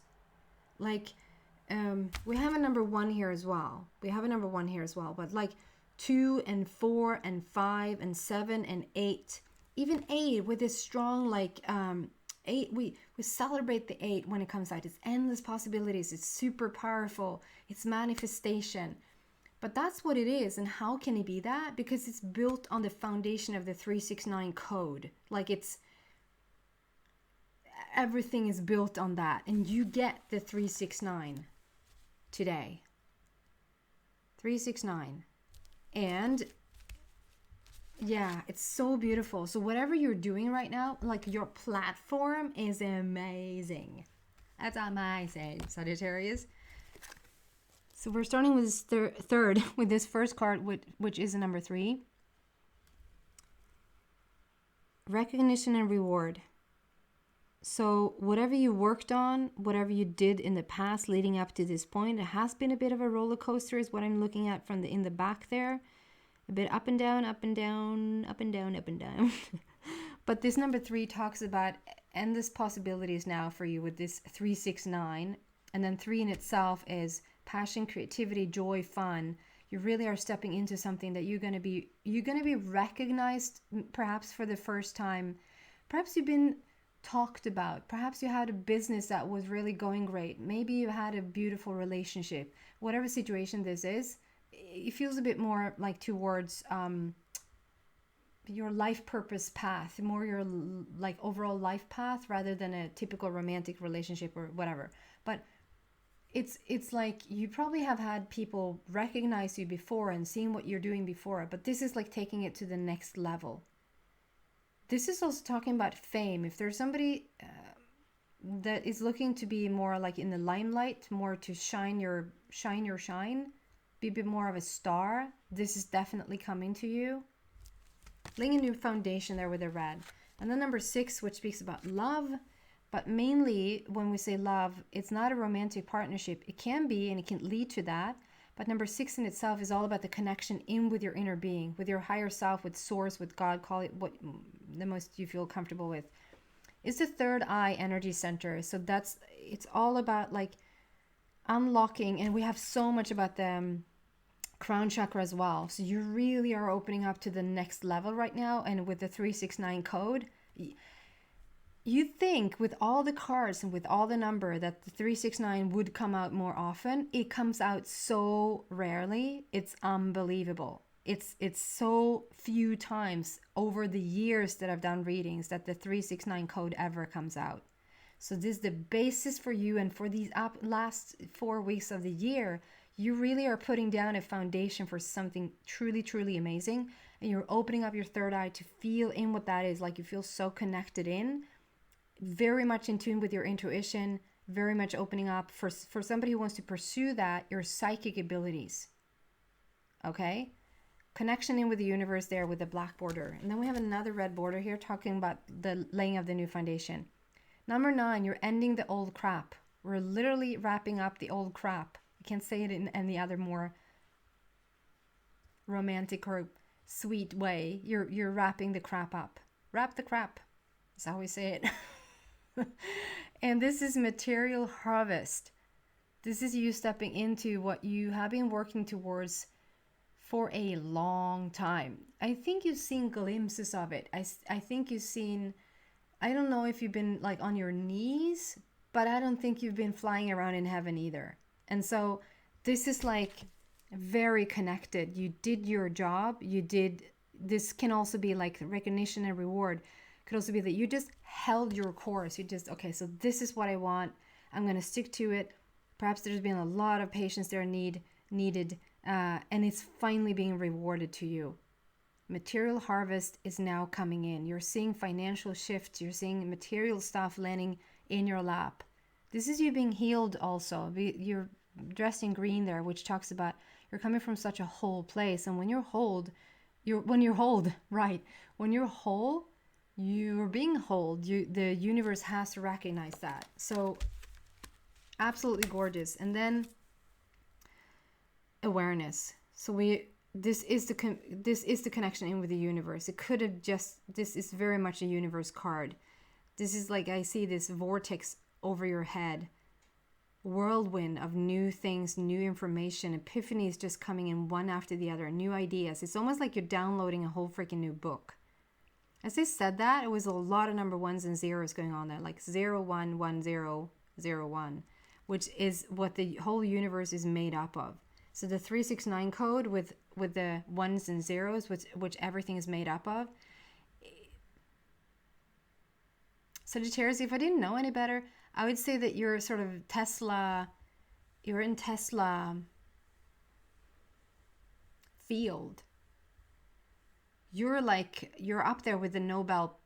Like, we have a number 1 here as well. But like 2 and 4 and 5 and 7 and 8, even 8 with this strong, like, 8, we celebrate the 8 when it comes out. It's endless possibilities. It's super powerful. It's manifestation. But that's what it is. And how can it be that? Because it's built on the foundation of the 369 code. Like, it's everything is built on that. And you get the 369 today. 369. And yeah, it's so beautiful. So whatever you're doing right now, like, your platform is amazing. That's amazing, Sagittarius. So we're starting with this third, with this first card, which is a number 3. Recognition and reward. So whatever you worked on, whatever you did in the past leading up to this point, it has been a bit of a roller coaster is what I'm looking at from in the back there. A bit up and down, up and down, up and down, up and down. But this number 3 talks about endless possibilities now for you with this 369. And then 3 in itself is passion, creativity, joy, fun. You really are stepping into something that you're going to be recognized, perhaps for the first time. Perhaps you've been talked about. Perhaps you had a business that was really going great. Maybe you had a beautiful relationship. Whatever situation this is, it feels a bit more like towards your life purpose path, more your like overall life path, rather than a typical romantic relationship or whatever. But it's like you probably have had people recognize you before and seeing what you're doing before, but this is like taking it to the next level. This is also talking about fame. If there's somebody that is looking to be more like in the limelight, more to shine, be a bit more of a star, this is definitely coming to you. Laying a new foundation there with the red. And then number 6, which speaks about love. But mainly when we say love, it's not a romantic partnership. It can be, and it can lead to that. But number 6 in itself is all about the connection in with your inner being, with your higher self, with source, with God, call it what the most you feel comfortable with. It's the third eye energy center. So it's all about like unlocking, and we have so much about the crown chakra as well. So you really are opening up to the next level right now. And with the 369 code, you think with all the cards and with all the number that the 369 would come out more often. It comes out so rarely. It's unbelievable. It's so few times over the years that I've done readings that the 369 code ever comes out. So this is the basis for you, and for these last 4 weeks of the year, you really are putting down a foundation for something truly, truly amazing. And you're opening up your third eye to feel in what that is. Like you feel so connected in. Very much in tune with your intuition, very much opening up for somebody who wants to pursue that, your psychic abilities. Okay? Connection in with the universe there with the black border. And then we have another red border here talking about the laying of the new foundation. Number 9, you're ending the old crap. We're literally wrapping up the old crap. You can't say it in any other more romantic or sweet way. You're wrapping the crap up. Wrap the crap. That's how we say it. And this is material harvest. This is you stepping into what you have been working towards for a long time. I think you've seen glimpses of it. I think you've seen, I don't know if you've been like on your knees, but I don't think you've been flying around in heaven either. And so this is like very connected. You did your job. This can also be like recognition and reward. Could also be that you just held your course. You just, okay, so this is what I want. I'm going to stick to it. Perhaps there's been a lot of patience there needed, and it's finally being rewarded to you. Material harvest is now coming in. You're seeing financial shifts. You're seeing material stuff landing in your lap. This is you being healed also. You're dressed in green there, which talks about you're coming from such a whole place. And when you're whole, when you're whole, right? When you're whole, you're being whole. The universe has to recognize that. So absolutely gorgeous. And then awareness. So this is the connection in with the universe. It could have just, this is very much a universe card. This is like, I see this vortex over your head, whirlwind of new things, new information, epiphanies just coming in one after the other, new ideas. It's almost like you're downloading a whole freaking new book. As I said that, it was a lot of number ones and zeros going on there, like 011001, which is what the whole universe is made up of. So the 369 code with the ones and zeros, which everything is made up of. Sagittarius, if I didn't know any better, I would say that you're sort of Tesla, you're in Tesla field. You're up there with the Nobel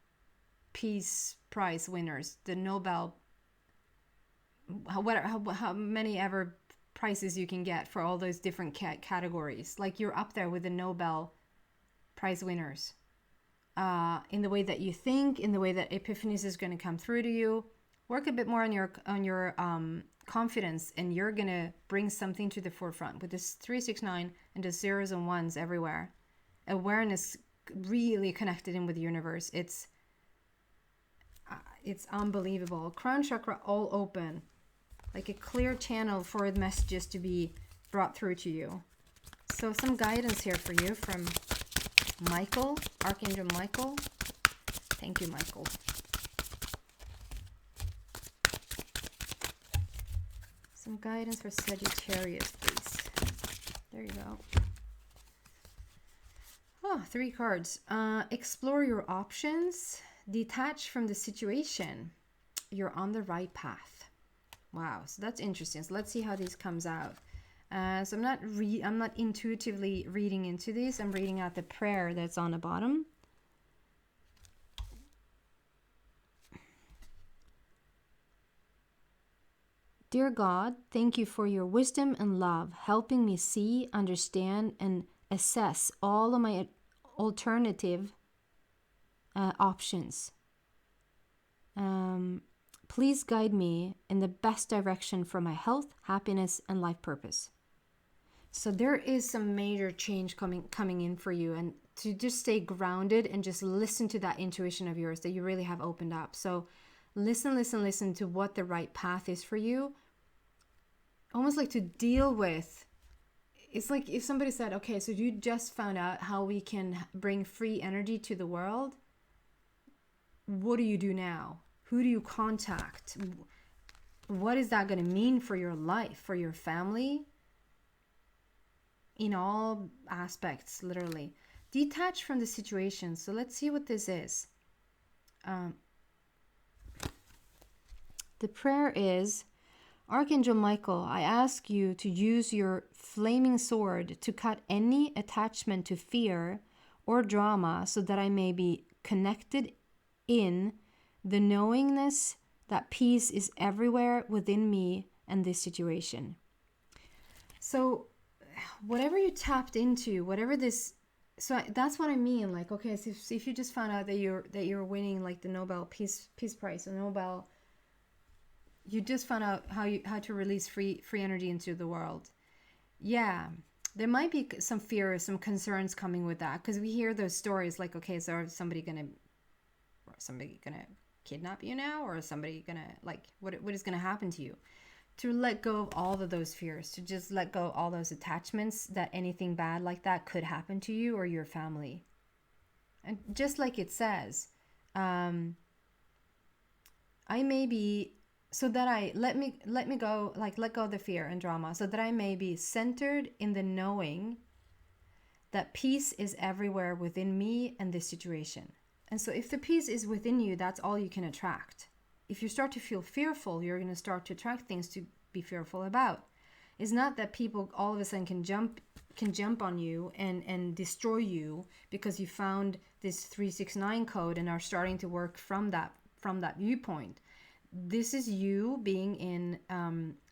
Peace Prize winners, the Nobel, how many ever prizes you can get for all those different categories. Like you're up there with the Nobel Prize winners. In the way that you think, in the way that epiphanies is going to come through to you. Work a bit more on your confidence, and you're going to bring something to the forefront with this 369 and the zeros and ones everywhere. Awareness really connected in with the universe. It's unbelievable. Crown chakra all open, like a clear channel for the messages to be brought through to you. So some guidance here for you from Michael, Archangel Michael. Thank you, Michael. Some guidance for Sagittarius, please. There you go. Oh, 3 cards. Explore your options. Detach from the situation. You're on the right path. Wow, so that's interesting. So let's see how this comes out. So I'm not intuitively reading into these. I'm reading out the prayer that's on the bottom. Dear God, thank you for your wisdom and love, helping me see, understand, and assess all of my alternative options. Please guide me in the best direction for my health, happiness, and life purpose. So there is some major change coming in for you, and to just stay grounded and just listen to that intuition of yours that you really have opened up. So listen to what the right path is for you. Almost like to deal with, it's like if somebody said, okay, so you just found out how we can bring free energy to the world. What do you do now? Who do you contact? What is that going to mean for your life, for your family? In all aspects, literally. Detach from the situation. So let's see what this is. The prayer is, Archangel Michael, I ask you to use your flaming sword to cut any attachment to fear or drama so that I may be connected in the knowingness that peace is everywhere within me and this situation. So whatever you tapped into, whatever this, so that's what I mean. Like, okay, so if you just found out that you're winning like the Nobel Peace Prize, or Nobel, you just found out how to release free energy into the world. Yeah, there might be some fear, some concerns coming with that, because we hear those stories like, okay, so is somebody gonna kidnap you now, or is somebody gonna, like, what is gonna happen to you? To let go of all of those fears, to just let go of all those attachments that anything bad like that could happen to you or your family. And just like it says, I may be, so that I let me go, like let go of the fear and drama, so that I may be centered in the knowing that peace is everywhere within me and this situation. And so if the peace is within you, that's all you can attract. If you start to feel fearful, you're going to start to attract things to be fearful about. It's not that people all of a sudden can jump on you and destroy you because you found this 369 code and are starting to work from that viewpoint. This is you being in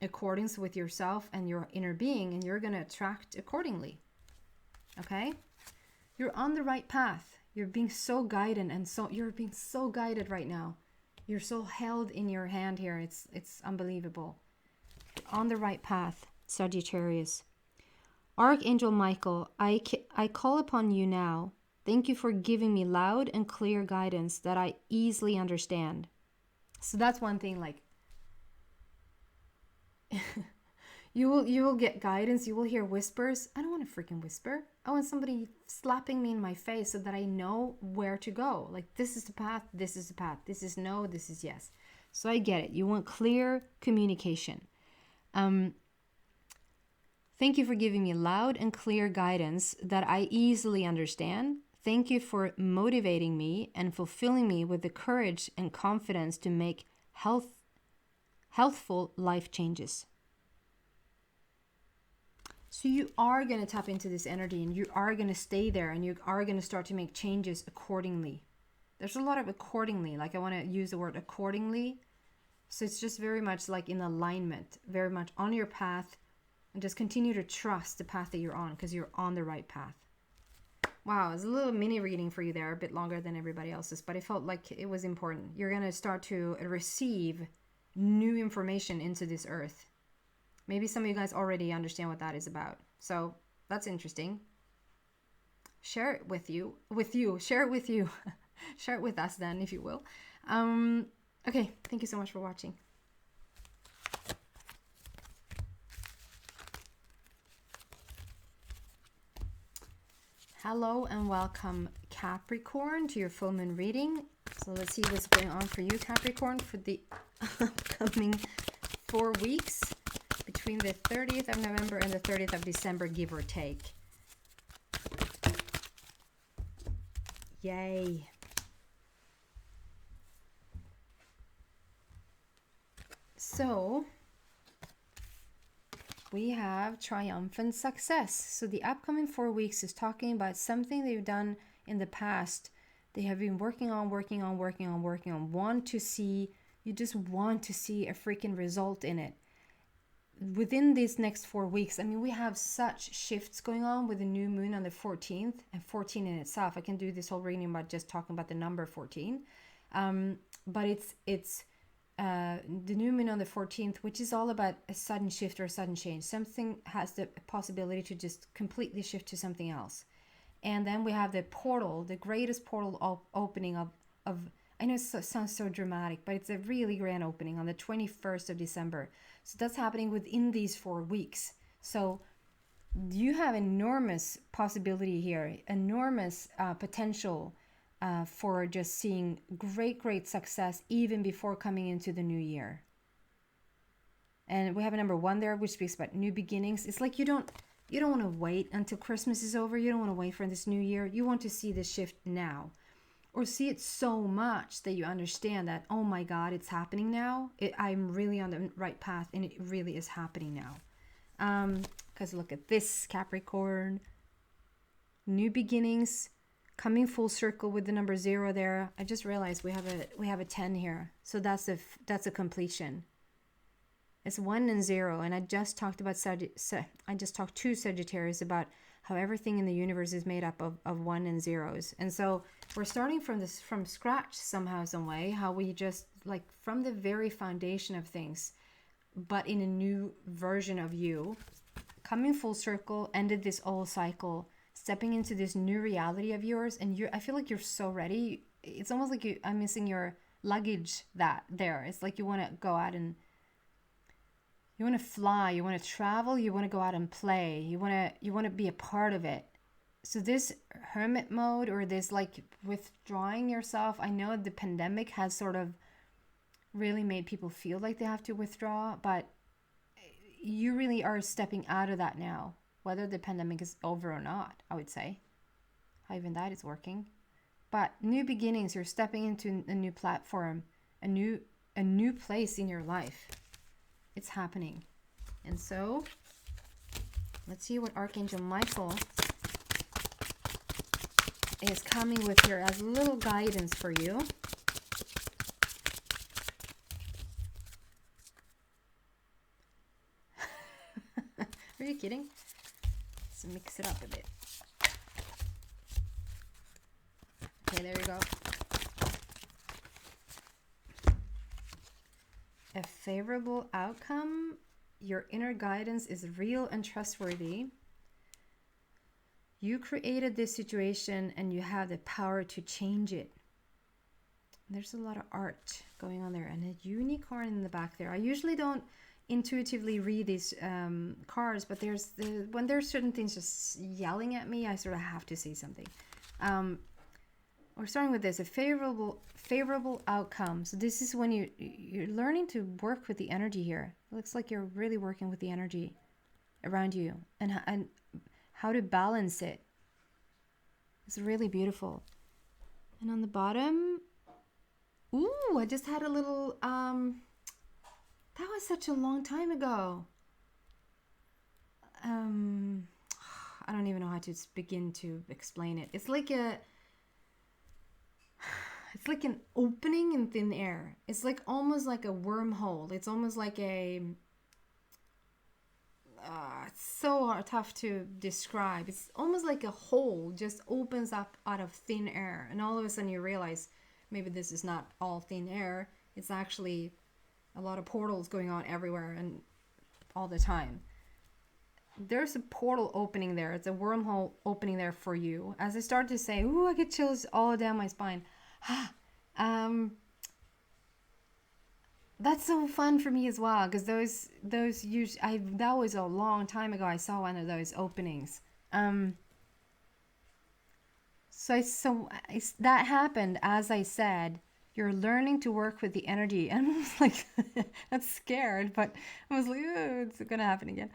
accordance with yourself and your inner being, and you're going to attract accordingly. Okay? You're on the right path. You're being so guided, and you're being so guided right now. You're so held in your hand here. It's unbelievable. You're on the right path, Sagittarius. Archangel Michael, I call upon you now. Thank you for giving me loud and clear guidance that I easily understand. So that's one thing, like you will get guidance, you will hear whispers. I don't want to freaking whisper. I want somebody slapping me in my face so that I know where to go. Like, this is the path, this is the path. This is no, this is yes. So I get it. You want clear communication. Thank you for giving me loud and clear guidance that I easily understand. Thank you for motivating me and fulfilling me with the courage and confidence to make healthful life changes. So you are going to tap into this energy, and you are going to stay there, and you are going to start to make changes accordingly. There's a lot of accordingly, like I want to use the word accordingly. So it's just very much like in alignment, very much on your path, and just continue to trust the path that you're on, because you're on the right path. Wow, it's a little mini reading for you there, a bit longer than everybody else's, but I felt like it was important. You're going to start to receive new information into this earth. Maybe some of you guys already understand what that is about. So that's interesting. Share it with you. Share it with you. Share it with us then, if you will. Okay, thank you so much for watching. Hello and welcome, Capricorn, to your full moon reading. So let's see what's going on for you, Capricorn, for the upcoming 4 weeks. Between the 30th of November and the 30th of December, give or take. Yay. So, we have triumphant success. So the upcoming 4 weeks is talking about something they've done in the past. They have been working on. You just want to see a freaking result in it. Within these next 4 weeks, I mean, we have such shifts going on with the new moon on the 14th, and 14 in itself. I can do this whole reading about just talking about the number 14. But it's the new moon on the 14th, which is all about a sudden shift or a sudden change. Something has the possibility to just completely shift to something else. And then we have the portal, the greatest portal opening of I know it sounds so dramatic, but it's a really grand opening on the 21st of December. So that's happening within these 4 weeks. So you have enormous possibility here, enormous potential for just seeing great success even before coming into the new year. And we have a number 1 there, which speaks about new beginnings. It's like you don't want to wait until Christmas is over. You don't want to wait for this new year. You want to see this shift now. Or see it so much that you understand that, oh my God, it's happening now. I'm really on the right path, and it really is happening now. Because look at this, Capricorn. New beginnings, coming full circle with the number 0 there. I just realized we have a 10 here, so that's a completion. It's 1 and 0, and I just talked about I just talked to Sagittarius about how everything in the universe is made up of 1 and 0s. And so we're starting from scratch somehow, some way, how we just, like, from the very foundation of things, but in a new version of you, coming full circle, ended this old cycle, stepping into this new reality of yours. And I feel like you're so ready. It's almost like I'm missing your luggage there. It's like you want to go out and you want to fly, you want to travel, you want to go out and play, you want to be a part of it. So this hermit mode, or this like withdrawing yourself, I know the pandemic has sort of really made people feel like they have to withdraw, but you really are stepping out of that now, whether the pandemic is over or not, I would say. How even that is working. But new beginnings, you're stepping into a new platform, a new place in your life. It's happening. And so let's see what Archangel Michael is coming with here as a little guidance for you. Are you kidding? Let's mix it up a bit. Okay, there you go. A favorable outcome. Your inner guidance is real and trustworthy. You created this situation and you have the power to change it. There's a lot of art going on there and a unicorn in the back there. I usually don't intuitively read these cards, but when there's certain things just yelling at me, I sort of have to say something. We're starting with this, a favorable outcome. So this is when you're learning to work with the energy here. It looks like you're really working with the energy around you and how to balance it. It's really beautiful. And on the bottom, ooh, I just had a little, that was such a long time ago. I don't even know how to begin to explain it. It's like an opening in thin air. It's like almost like a wormhole. It's almost like a, it's so tough to describe. It's almost like a hole just opens up out of thin air. And all of a sudden you realize maybe this is not all thin air. It's actually a lot of portals going on everywhere and all the time. There's a portal opening there. It's a wormhole opening there for you. As I start to say, ooh, I get chills all down my spine. That's so fun for me as well, because those usually that was a long time ago. I saw one of those openings. That happened as I said. You're learning to work with the energy, and I was like, that's scared, but I was like, oh, it's gonna happen again.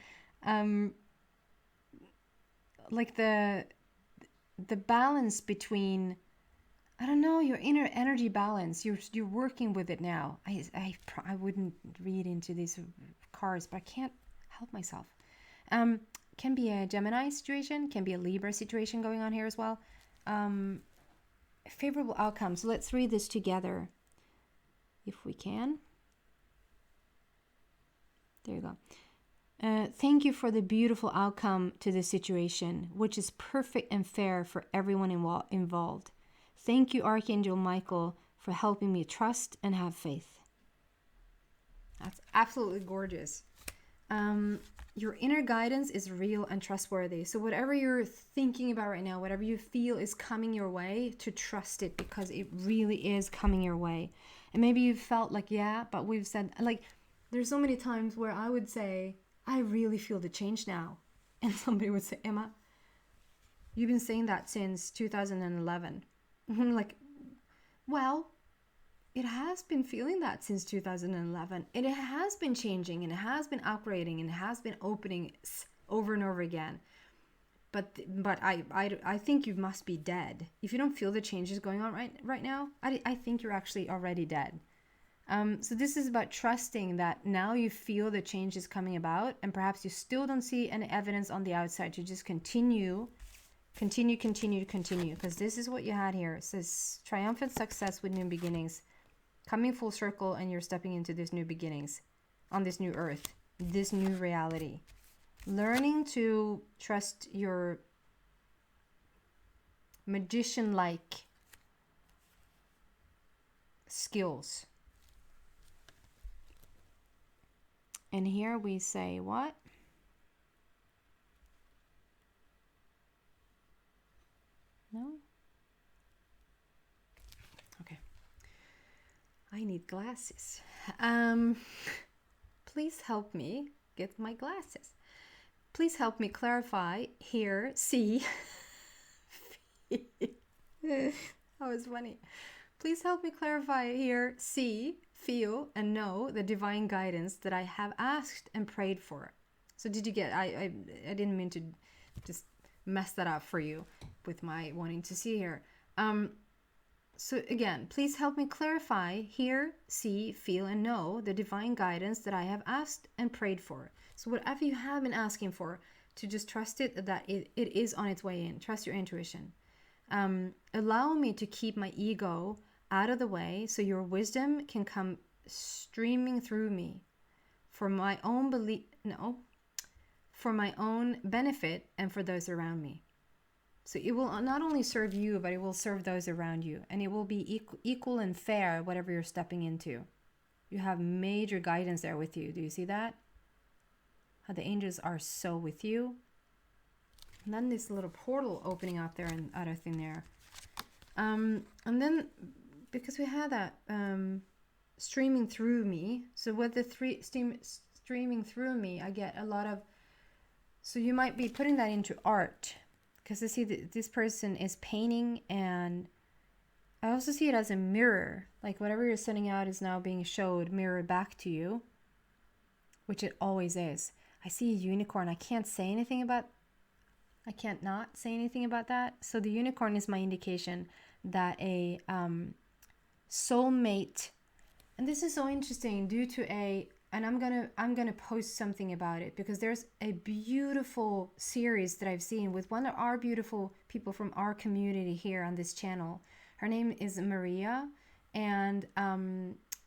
Like the balance between, I don't know, your inner energy balance. You're working with it now. I wouldn't read into these cards, but I can't help myself. Can be a Gemini situation, can be a Libra situation going on here as well. Favorable outcome. So let's read this together, if we can. There you go. Thank you for the beautiful outcome to this situation, which is perfect and fair for everyone involved. Thank you, Archangel Michael, for helping me trust and have faith. That's absolutely gorgeous. Your inner guidance is real and trustworthy. So whatever you're thinking about right now, whatever you feel is coming your way, to trust it, because it really is coming your way. And maybe you felt like, yeah, but we've said, like, there's so many times where I would say, I really feel the change now. And somebody would say, Emma, you've been saying that since 2011. I'm like, well, it has been feeling that since 2011. It has been changing, and it has been upgrading, and it has been opening over and over again. But I think you must be dead. If you don't feel the changes going on right now, I think you're actually already dead. So this is about trusting that now you feel the changes coming about, and perhaps you still don't see any evidence on the outside, to just continue, because this is what you had here. It says triumphant success with new beginnings, coming full circle, and you're stepping into this new beginnings on this new earth, this new reality. Learning to trust your magician-like skills. And here we say what? No? Okay. I need glasses. Please help me get my glasses. Please help me clarify, hear, see. That was funny. Please help me clarify, hear, see, feel, and know the divine guidance that I have asked and prayed for. So did you get, I didn't mean to just mess that up for you with my wanting to see here. So again, please help me clarify, hear, see, feel, and know the divine guidance that I have asked and prayed for. So whatever you have been asking for, to just trust it, that it is on its way in. Trust your intuition. Allow me to keep my ego out of the way so your wisdom can come streaming through me for my own for my own benefit and for those around me. So it will not only serve you, but it will serve those around you. And it will be equal and fair, whatever you're stepping into. You have major guidance there with you. Do you see that? How the angels are so with you. And then this little portal opening up there and other thing there. And then, because we had that streaming through me. So with the streaming through me, I get a lot of... So you might be putting that into art. Because I see that this person is painting, and I also see it as a mirror. Like whatever you're sending out is now being showed, mirrored back to you. Which it always is. I see a unicorn. I can't say anything about... I can't not say anything about that. So the unicorn is my indication that a soulmate... And this is so interesting due to a... And I'm gonna post something about it, because there's a beautiful series that I've seen with one of our beautiful people from our community here on this channel. Her name is Maria, and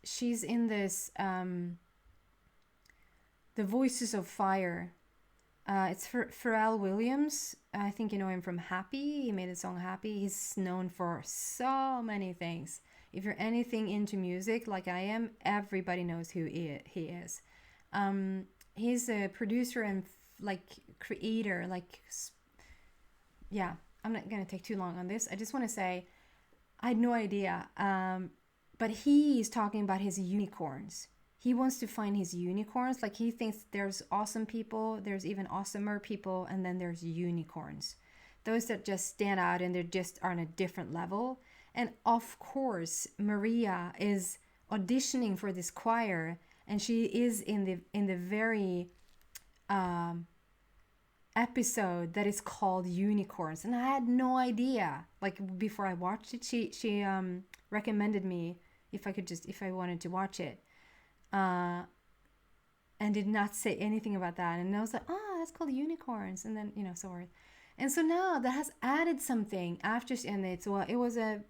she's in this The Voices of Fire. It's Pharrell Williams. I think you know him from Happy. He made the song Happy. He's known for so many things. If you're anything into music like I am, everybody knows who he is. He's a producer and like creator, like, yeah, I'm not going to take too long on this. I just want to say, I had no idea. But he's talking about his unicorns. He wants to find his unicorns. Like he thinks there's awesome people, there's even awesomer people, and then there's unicorns. Those that just stand out and they just are on a different level. And of course, Maria is auditioning for this choir, and she is in the very episode that is called Unicorns. And I had no idea. Like before I watched it, she recommended me if I wanted to watch it, and did not say anything about that. And I was like, oh, that's called Unicorns. And then so on. And so now that has added something after, and it was a...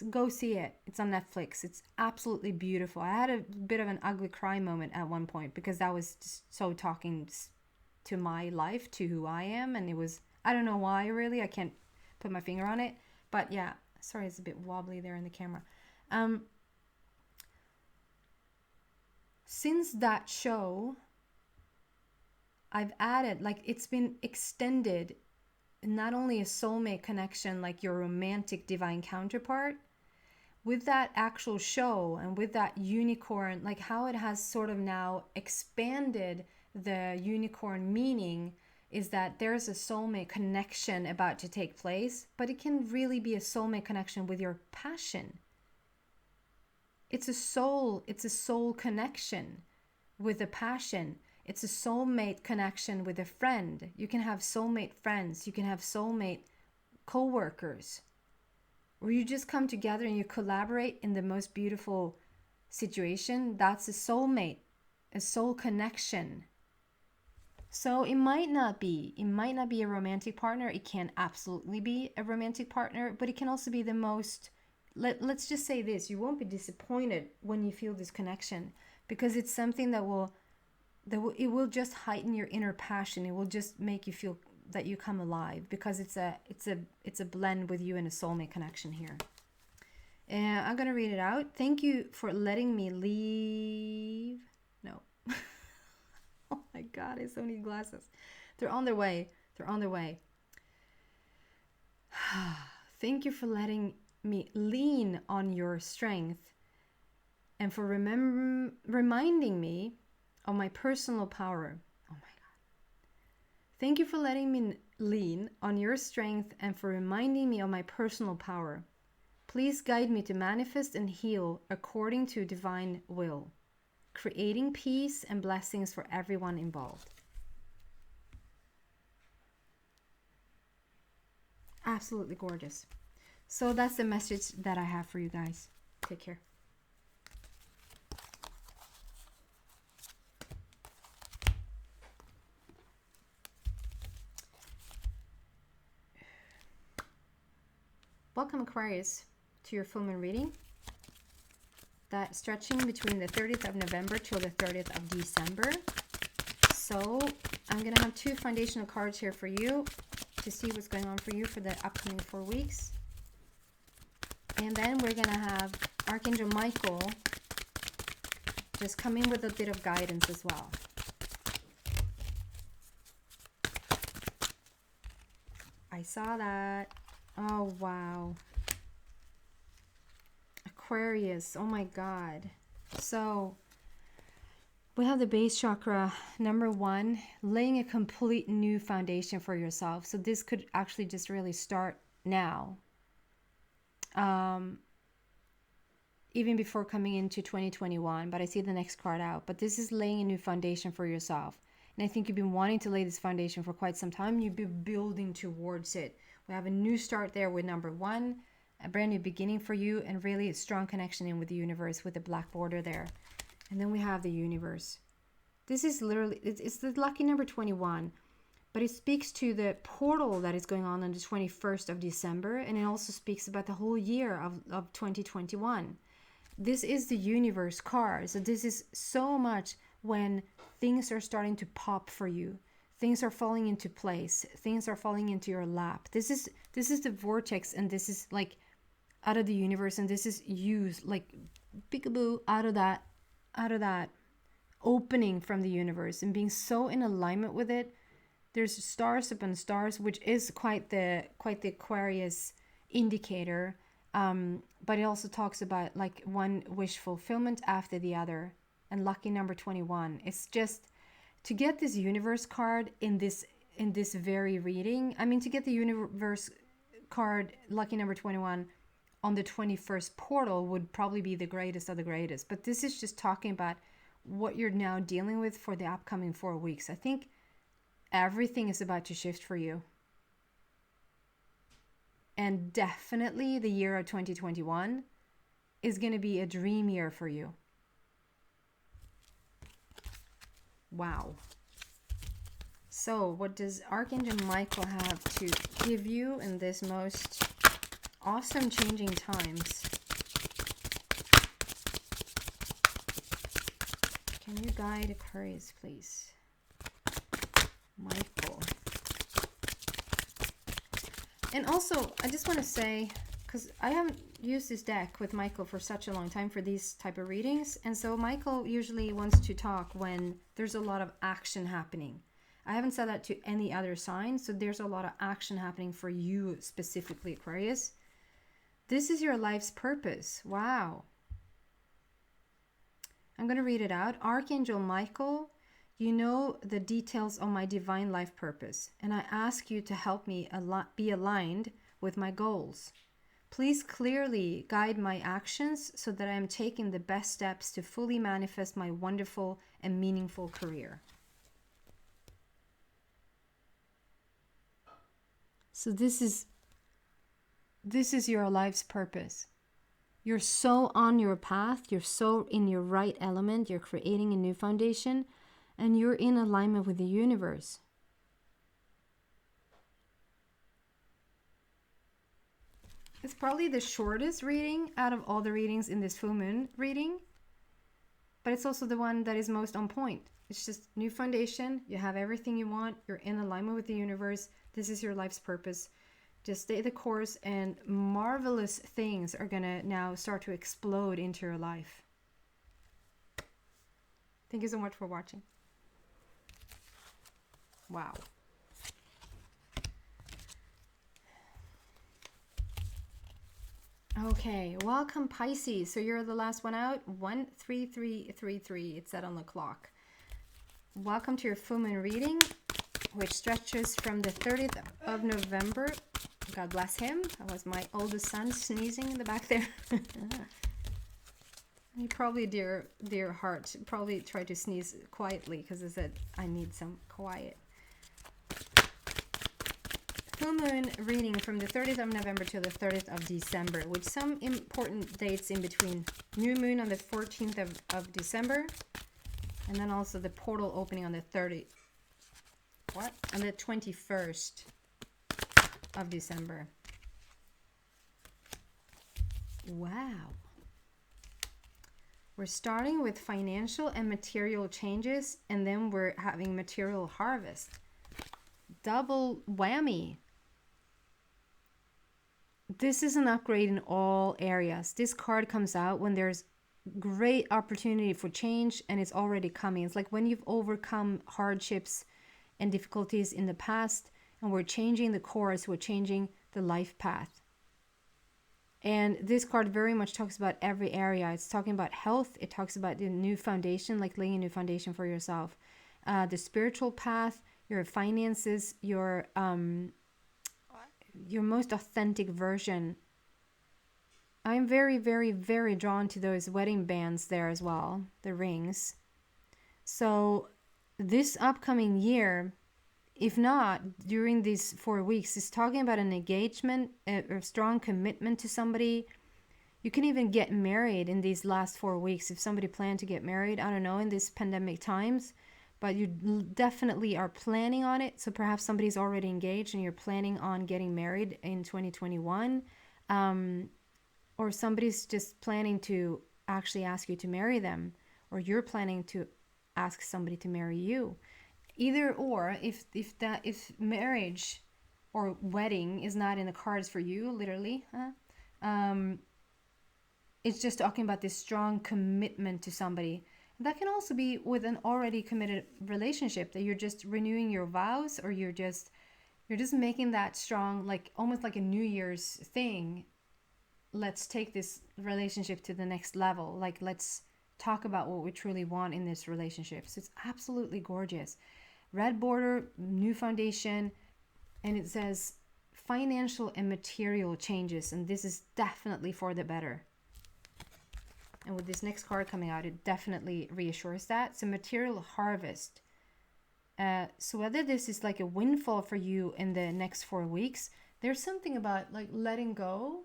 Go see it. It's on Netflix. It's absolutely beautiful. I had a bit of an ugly cry moment at one point, because that was just so talking to my life, to who I am. And it was, I don't know why really. I can't put my finger on it. But yeah, sorry, it's a bit wobbly there in the camera. Since that show, I've added, like, it's been extended, not only a soulmate connection, like your romantic divine counterpart, with that actual show and with that unicorn, like how it has sort of now expanded the unicorn meaning is that there's a soulmate connection about to take place, but it can really be a soulmate connection with your passion. It's a soul connection with a passion. It's a soulmate connection with a friend. You can have soulmate friends. You can have soulmate co-workers. Or you just come together and you collaborate in the most beautiful situation. That's a soulmate, a soul connection. So it might not be a romantic partner. It can absolutely be a romantic partner, but it can also be the most, let's just say this, you won't be disappointed when you feel this connection, because it's something it will just heighten your inner passion. It will just make you feel that you come alive, because it's a blend with you and a soulmate connection here. And I'm gonna read it out. Thank you for letting me leave. No. Oh my God, I so need glasses. They're on their way. Thank you for letting me lean on your strength, and for reminding me of my personal power. Oh my God. Thank you for letting me lean on your strength and for reminding me of my personal power. Please guide me to manifest and heal according to divine will, creating peace and blessings for everyone involved. Absolutely gorgeous. So that's the message that I have for you guys. Take care. Welcome, Aquarius, to your full moon reading. That stretching between the 30th of November till the 30th of December. So I'm going to have two foundational cards here for you. to see what's going on for you for the upcoming 4 weeks. And then we're going to have Archangel Michael just come in with a bit of guidance as well. I saw that. Oh, wow. Aquarius. Oh, my God. So we have the base chakra, number 1, laying a complete new foundation for yourself. So this could actually just really start now. Even before coming into 2021, but I see the next card out. But this is laying a new foundation for yourself. And I think you've been wanting to lay this foundation for quite some time. You've been building towards it. We have a new start there with number 1, a brand new beginning for you, and really a strong connection in with the universe with the black border there. And then we have the universe. This is literally, it's the lucky number 21, but it speaks to the portal that is going on the 21st of December. And it also speaks about the whole year of 2021. This is the universe card. So this is so much when things are starting to pop for you. Things are falling into place. Things are falling into your lap. This is the vortex, and this is like out of the universe, and this is you like peekaboo out of that opening from the universe and being so in alignment with it. There's stars upon stars, which is quite the Aquarius indicator. But it also talks about like one wish fulfillment after the other, and lucky number 21. It's just to get this universe card in this very reading. I mean, to get the universe card, lucky number 21, on the 21st portal would probably be the greatest of the greatest. But this is just talking about what you're now dealing with for the upcoming 4 weeks. I think everything is about to shift for you. And definitely the year of 2021 is going to be a dream year for you. Wow. So what does Archangel Michael have to give you in this most awesome changing times? Can you guide Aquarius, please? Michael. And also, I just want to say, because I haven't used this deck with Michael for such a long time for these type of readings, and so Michael usually wants to talk when there's a lot of action happening. I haven't said that to any other sign, so there's a lot of action happening for you specifically, Aquarius. This is your life's purpose. Wow. I'm going to read it out. Archangel Michael, you know the details of my divine life purpose, and I ask you to help me be aligned with my goals. Please clearly guide my actions so that I am taking the best steps to fully manifest my wonderful and meaningful career. So this is your life's purpose. You're so on your path. You're so in your right element. You're creating a new foundation, and you're in alignment with the universe. It's probably the shortest reading out of all the readings in this full moon reading, but it's also the one that is most on point. It's just new foundation. You have everything you want. You're in alignment with the universe. This is your life's purpose. Just stay the course, and marvelous things are going to now start to explode into your life. Thank you so much for watching. Wow. Okay, welcome Pisces. So you're the last one out. 13333. It's set on the clock. Welcome to your full moon reading, which stretches from the 30th of November. God bless him. That was my oldest son sneezing in the back there. He probably, dear heart, probably tried to sneeze quietly because I said, I need some quiet. Full moon reading from the 30th of November to the 30th of December, with some important dates in between. New moon on the 14th of December, and then also the portal opening on the 30th. What? On the 21st of December. Wow. We're starting with financial and material changes, and then we're having material harvest. Double whammy. this is an upgrade in all areas. This card comes out when there's great opportunity for change and it's already coming. It's like when you've overcome hardships and difficulties in the past and we're changing the course, we're changing the life path. And this card very much talks about every area. It's talking about health. It talks about the new foundation, like laying a new foundation for yourself. The spiritual path, your finances, your most authentic version. I'm very, very, very drawn to those wedding bands there as well, the rings. So this upcoming year, if not during these 4 weeks, is talking about an engagement, a strong commitment to somebody. You can even get married in these last 4 weeks if somebody planned to get married. I don't know, in these pandemic times, but you definitely are planning on it. So perhaps somebody's already engaged and you're planning on getting married in 2021. Or somebody's just planning to actually ask you to marry them, or you're planning to ask somebody to marry you. Either or, if marriage or wedding is not in the cards for you, literally, it's just talking about this strong commitment to somebody. And that can also be with an already committed relationship, that you're just renewing your vows, or you're just making that strong, like almost like a New Year's thing. Let's take this relationship to the next level. Like, let's talk about what we truly want in this relationship. So it's absolutely gorgeous. Red border, new foundation, and it says financial and material changes, and this is definitely for the better. And with this next card coming out, it definitely reassures that. So material harvest. So whether this is like a windfall for you in the next 4 weeks, there's something about like letting go.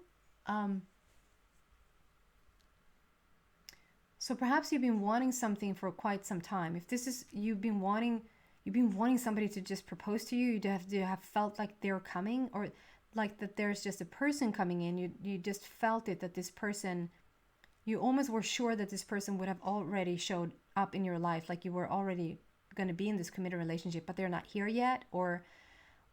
So perhaps you've been wanting something for quite some time. If this is, you've been wanting somebody to just propose to you, you have felt like they're coming, or like that there's just a person coming in. You just felt it, that this person, you almost were sure that this person would have already showed up in your life, like you were already going to be in this committed relationship, but they're not here yet, or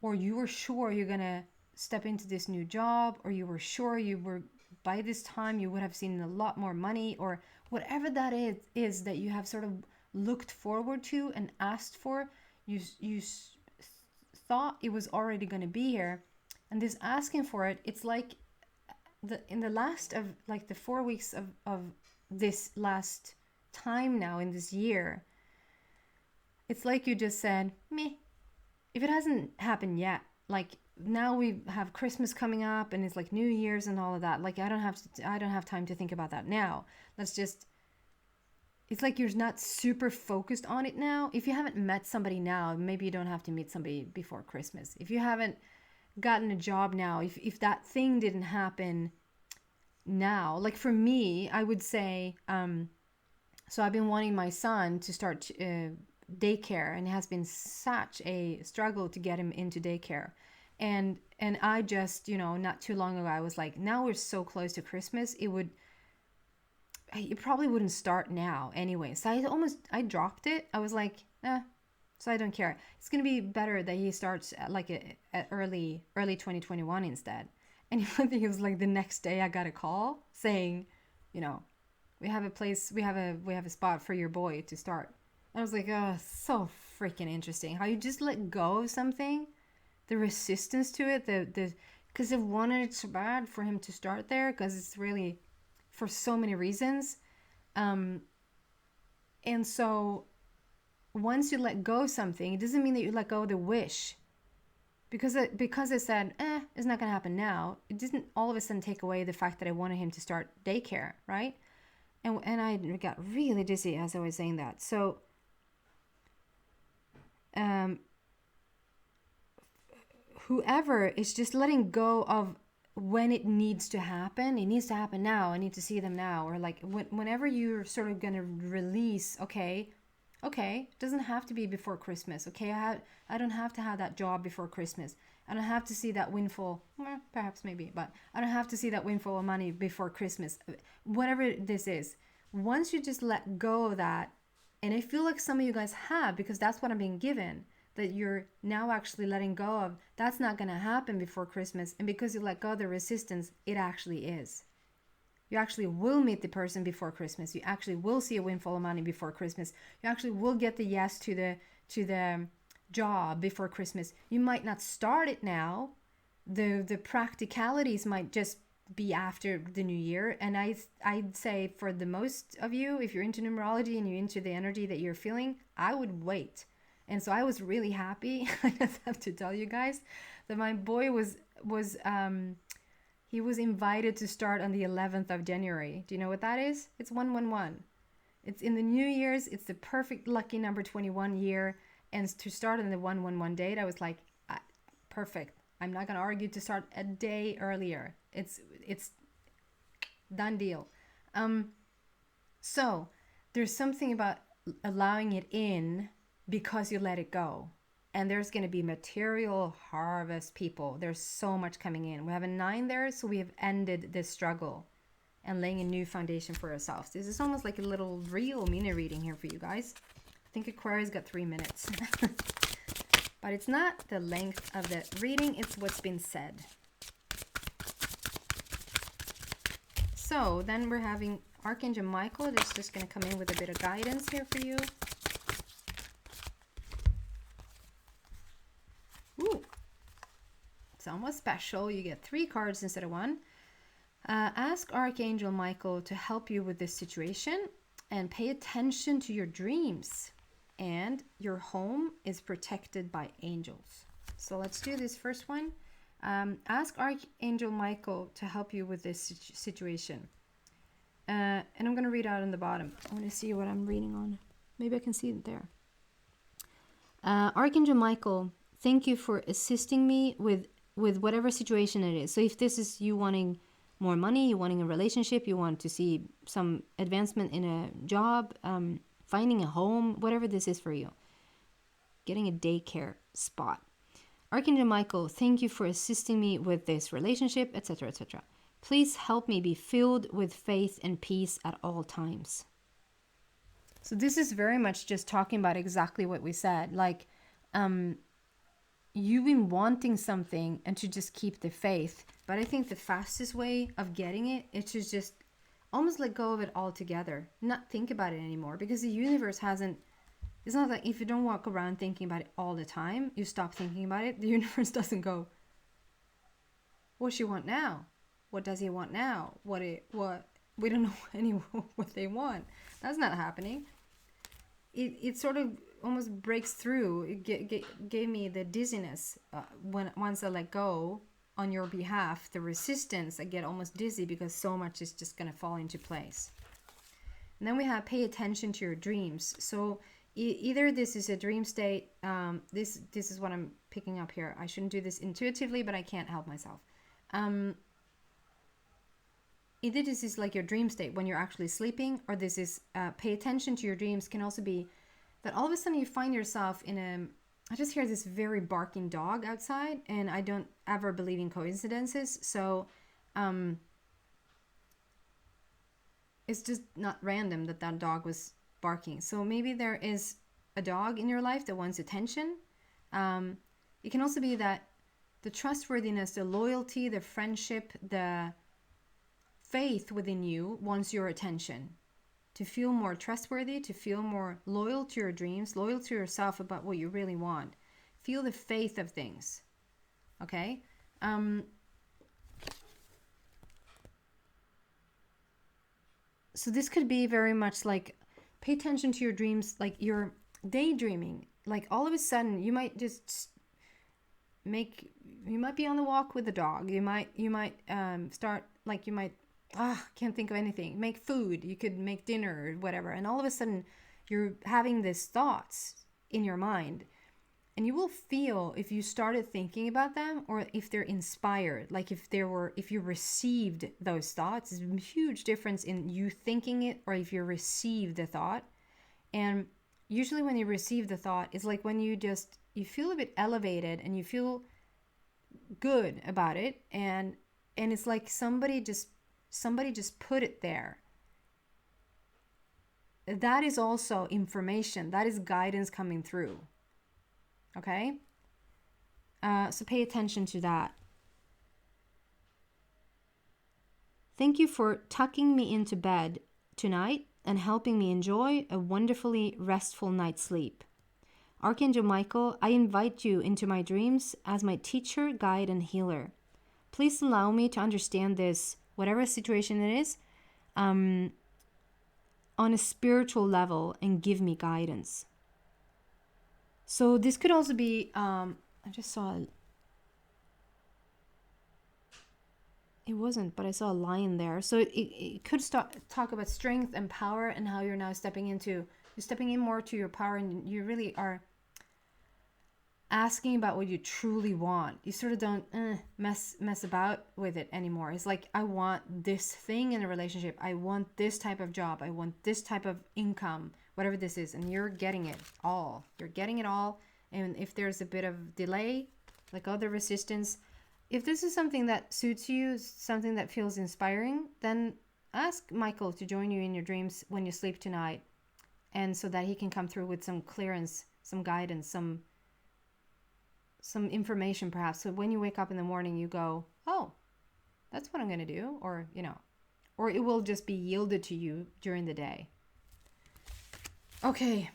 you were sure you're going to step into this new job, or you were sure you were, by this time you would have seen a lot more money, or whatever that is that you have sort of looked forward to and asked for. You thought it was already going to be here, and this asking for it, it's like in the last of like the 4 weeks of this last time now in this year, it's like you just said, meh, if it hasn't happened yet, like now we have Christmas coming up and it's like New Year's and all of that, like I don't have time to think about that now. It's like you're not super focused on it now. If you haven't met somebody now, maybe you don't have to meet somebody before Christmas. If you haven't gotten a job now, if that thing didn't happen now, like for me, I would say, so I've been wanting my son to start daycare, and it has been such a struggle to get him into daycare. And I just, not too long ago, I was like, now we're so close to Christmas, it probably wouldn't start now anyway. So I dropped it. I was like, so I don't care. It's going to be better that he starts at early 2021 instead. And I think it was like the next day I got a call saying, we have a spot for your boy to start. And I was like, oh, so freaking interesting how you just let go of something, the resistance to it, because they wanted it so bad for him to start there, because it's really for so many reasons. And so once you let go of something, it doesn't mean that you let go of the wish. Because it said, it's not going to happen now, it didn't all of a sudden take away the fact that I wanted him to start daycare, right? And I got really dizzy as I was saying that. So whoever is just letting go of when it needs to happen. It needs to happen now. I need to see them now. Or like whenever you're sort of going to release, okay, it doesn't have to be before Christmas. Okay, I don't have to have that job before Christmas. I don't have to see that windfall, perhaps maybe, but I don't have to see that windfall of money before Christmas. Whatever this is, once you just let go of that, and I feel like some of you guys have, because that's what I'm being given. that you're now actually letting go of, that's not going to happen before Christmas. And because you let go of the resistance, it actually is. You actually will meet the person before Christmas. You actually will see a windfall of money before Christmas. You actually will get the yes to the job before Christmas. You might not start it now. The practicalities might just be after the new year. And I'd say for the most of you, if you're into numerology and you're into the energy that you're feeling, I would wait. And so I was really happy. I just have to tell you guys that my boy was he was invited to start on the 11th of January. Do you know what that is? It's 111. It's in the New Year's. It's the perfect lucky number 21 year. And to start on the 111 date, I was like, perfect. I'm not going to argue to start a day earlier. It's done deal. So there's something about allowing it in because you let it go. And there's going to be material harvest, people. There's so much coming in. We have a 9 there, so we have ended this struggle and laying a new foundation for ourselves. This is almost like a little real mini reading here for you guys. I think Aquarius got 3 minutes. But it's not the length of the reading, it's what's been said. So then we're having Archangel Michael. That's just going to come in with a bit of guidance here for you. Ooh, it's almost special. You get 3 cards instead of 1. Ask Archangel Michael to help you with this situation and pay attention to your dreams. And your home is protected by angels. So let's do this first one. Ask Archangel Michael to help you with this situation. And I'm going to read out on the bottom. I want to see what I'm reading on. Maybe I can see it there. Archangel Michael, thank you for assisting me with whatever situation it is. So if this is you wanting more money, you wanting a relationship, you want to see some advancement in a job, finding a home, whatever this is for you, getting a daycare spot. Archangel Michael, thank you for assisting me with this relationship, etc., etc. Please help me be filled with faith and peace at all times. So this is very much just talking about exactly what we said. Like, you've been wanting something and to just keep the faith. But I think the fastest way of getting it is to just almost let go of it altogether. Not think about it anymore. Because the universe hasn't... It's not like if you don't walk around thinking about it all the time, you stop thinking about it. The universe doesn't go, what you want now? What does he want now? What we don't know what they want. That's not happening. It sort of almost breaks through. It gave me the dizziness once I let go on your behalf. The resistance, I get almost dizzy because so much is just going to fall into place. And then we have pay attention to your dreams. So either this is a dream state. This is what I'm picking up here. I shouldn't do this intuitively, but I can't help myself. Either this is like your dream state when you're actually sleeping, or this is pay attention to your dreams. Can also be that all of a sudden you find yourself in a... I just hear this very barking dog outside, and I don't ever believe in coincidences. So it's just not random that dog was barking. So maybe there is a dog in your life that wants attention. It can also be that the trustworthiness, the loyalty, the friendship, the faith within you wants your attention. To feel more trustworthy, to feel more loyal to your dreams, loyal to yourself about what you really want. Feel the faith of things. Okay? So this could be very much like, pay attention to your dreams, like you're daydreaming. Like all of a sudden, you might just you might be on the walk with the dog. You might start, like you might, can't think of anything. Make food. You could make dinner or whatever. And all of a sudden, you're having these thoughts in your mind. And you will feel if you started thinking about them, or if they're inspired. Like if you received those thoughts. There's a huge difference in you thinking it or if you receive the thought. And usually when you receive the thought, it's like when you feel a bit elevated and you feel good about it. And it's like somebody just put it there. That is also information. That is guidance coming through. Okay? So pay attention to that. Thank you for tucking me into bed tonight and helping me enjoy a wonderfully restful night's sleep. Archangel Michael, I invite you into my dreams as my teacher, guide, and healer. Please allow me to understand this, whatever situation it is, on a spiritual level and give me guidance. So this could also be, I just saw, it wasn't, but I saw a lion there. So it could talk about strength and power and how you're now stepping in more to your power, and you really are asking about what you truly want. You sort of don't mess about with it anymore. It's like, I want this thing in a relationship. I want this type of job. I want this type of income, whatever this is. And you're getting it all. You're getting it all. And if there's a bit of delay, like other resistance, if this is something that suits you, something that feels inspiring, then ask Michael to join you in your dreams when you sleep tonight. And so that he can come through with some clearance, some guidance, some information perhaps. So when you wake up in the morning, you go, oh, that's what I'm going to do. Or, or it will just be yielded to you during the day. Okay.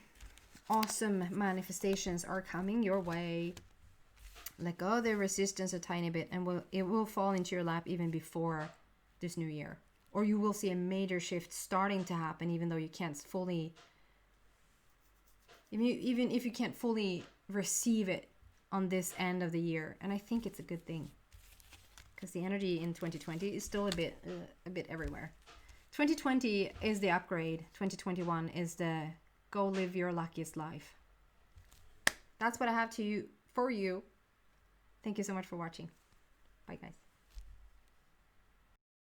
Awesome manifestations are coming your way. Let go of the resistance a tiny bit, and it will fall into your lap even before this new year. Or you will see a major shift starting to happen, even though you can't fully, even if you can't fully receive it on this end of the year. And I think it's a good thing, because the energy in 2020 is still a bit everywhere. 2020 is the upgrade. 2021 is the go live your luckiest life. That's what I have for you. Thank you so much for watching. Bye, guys.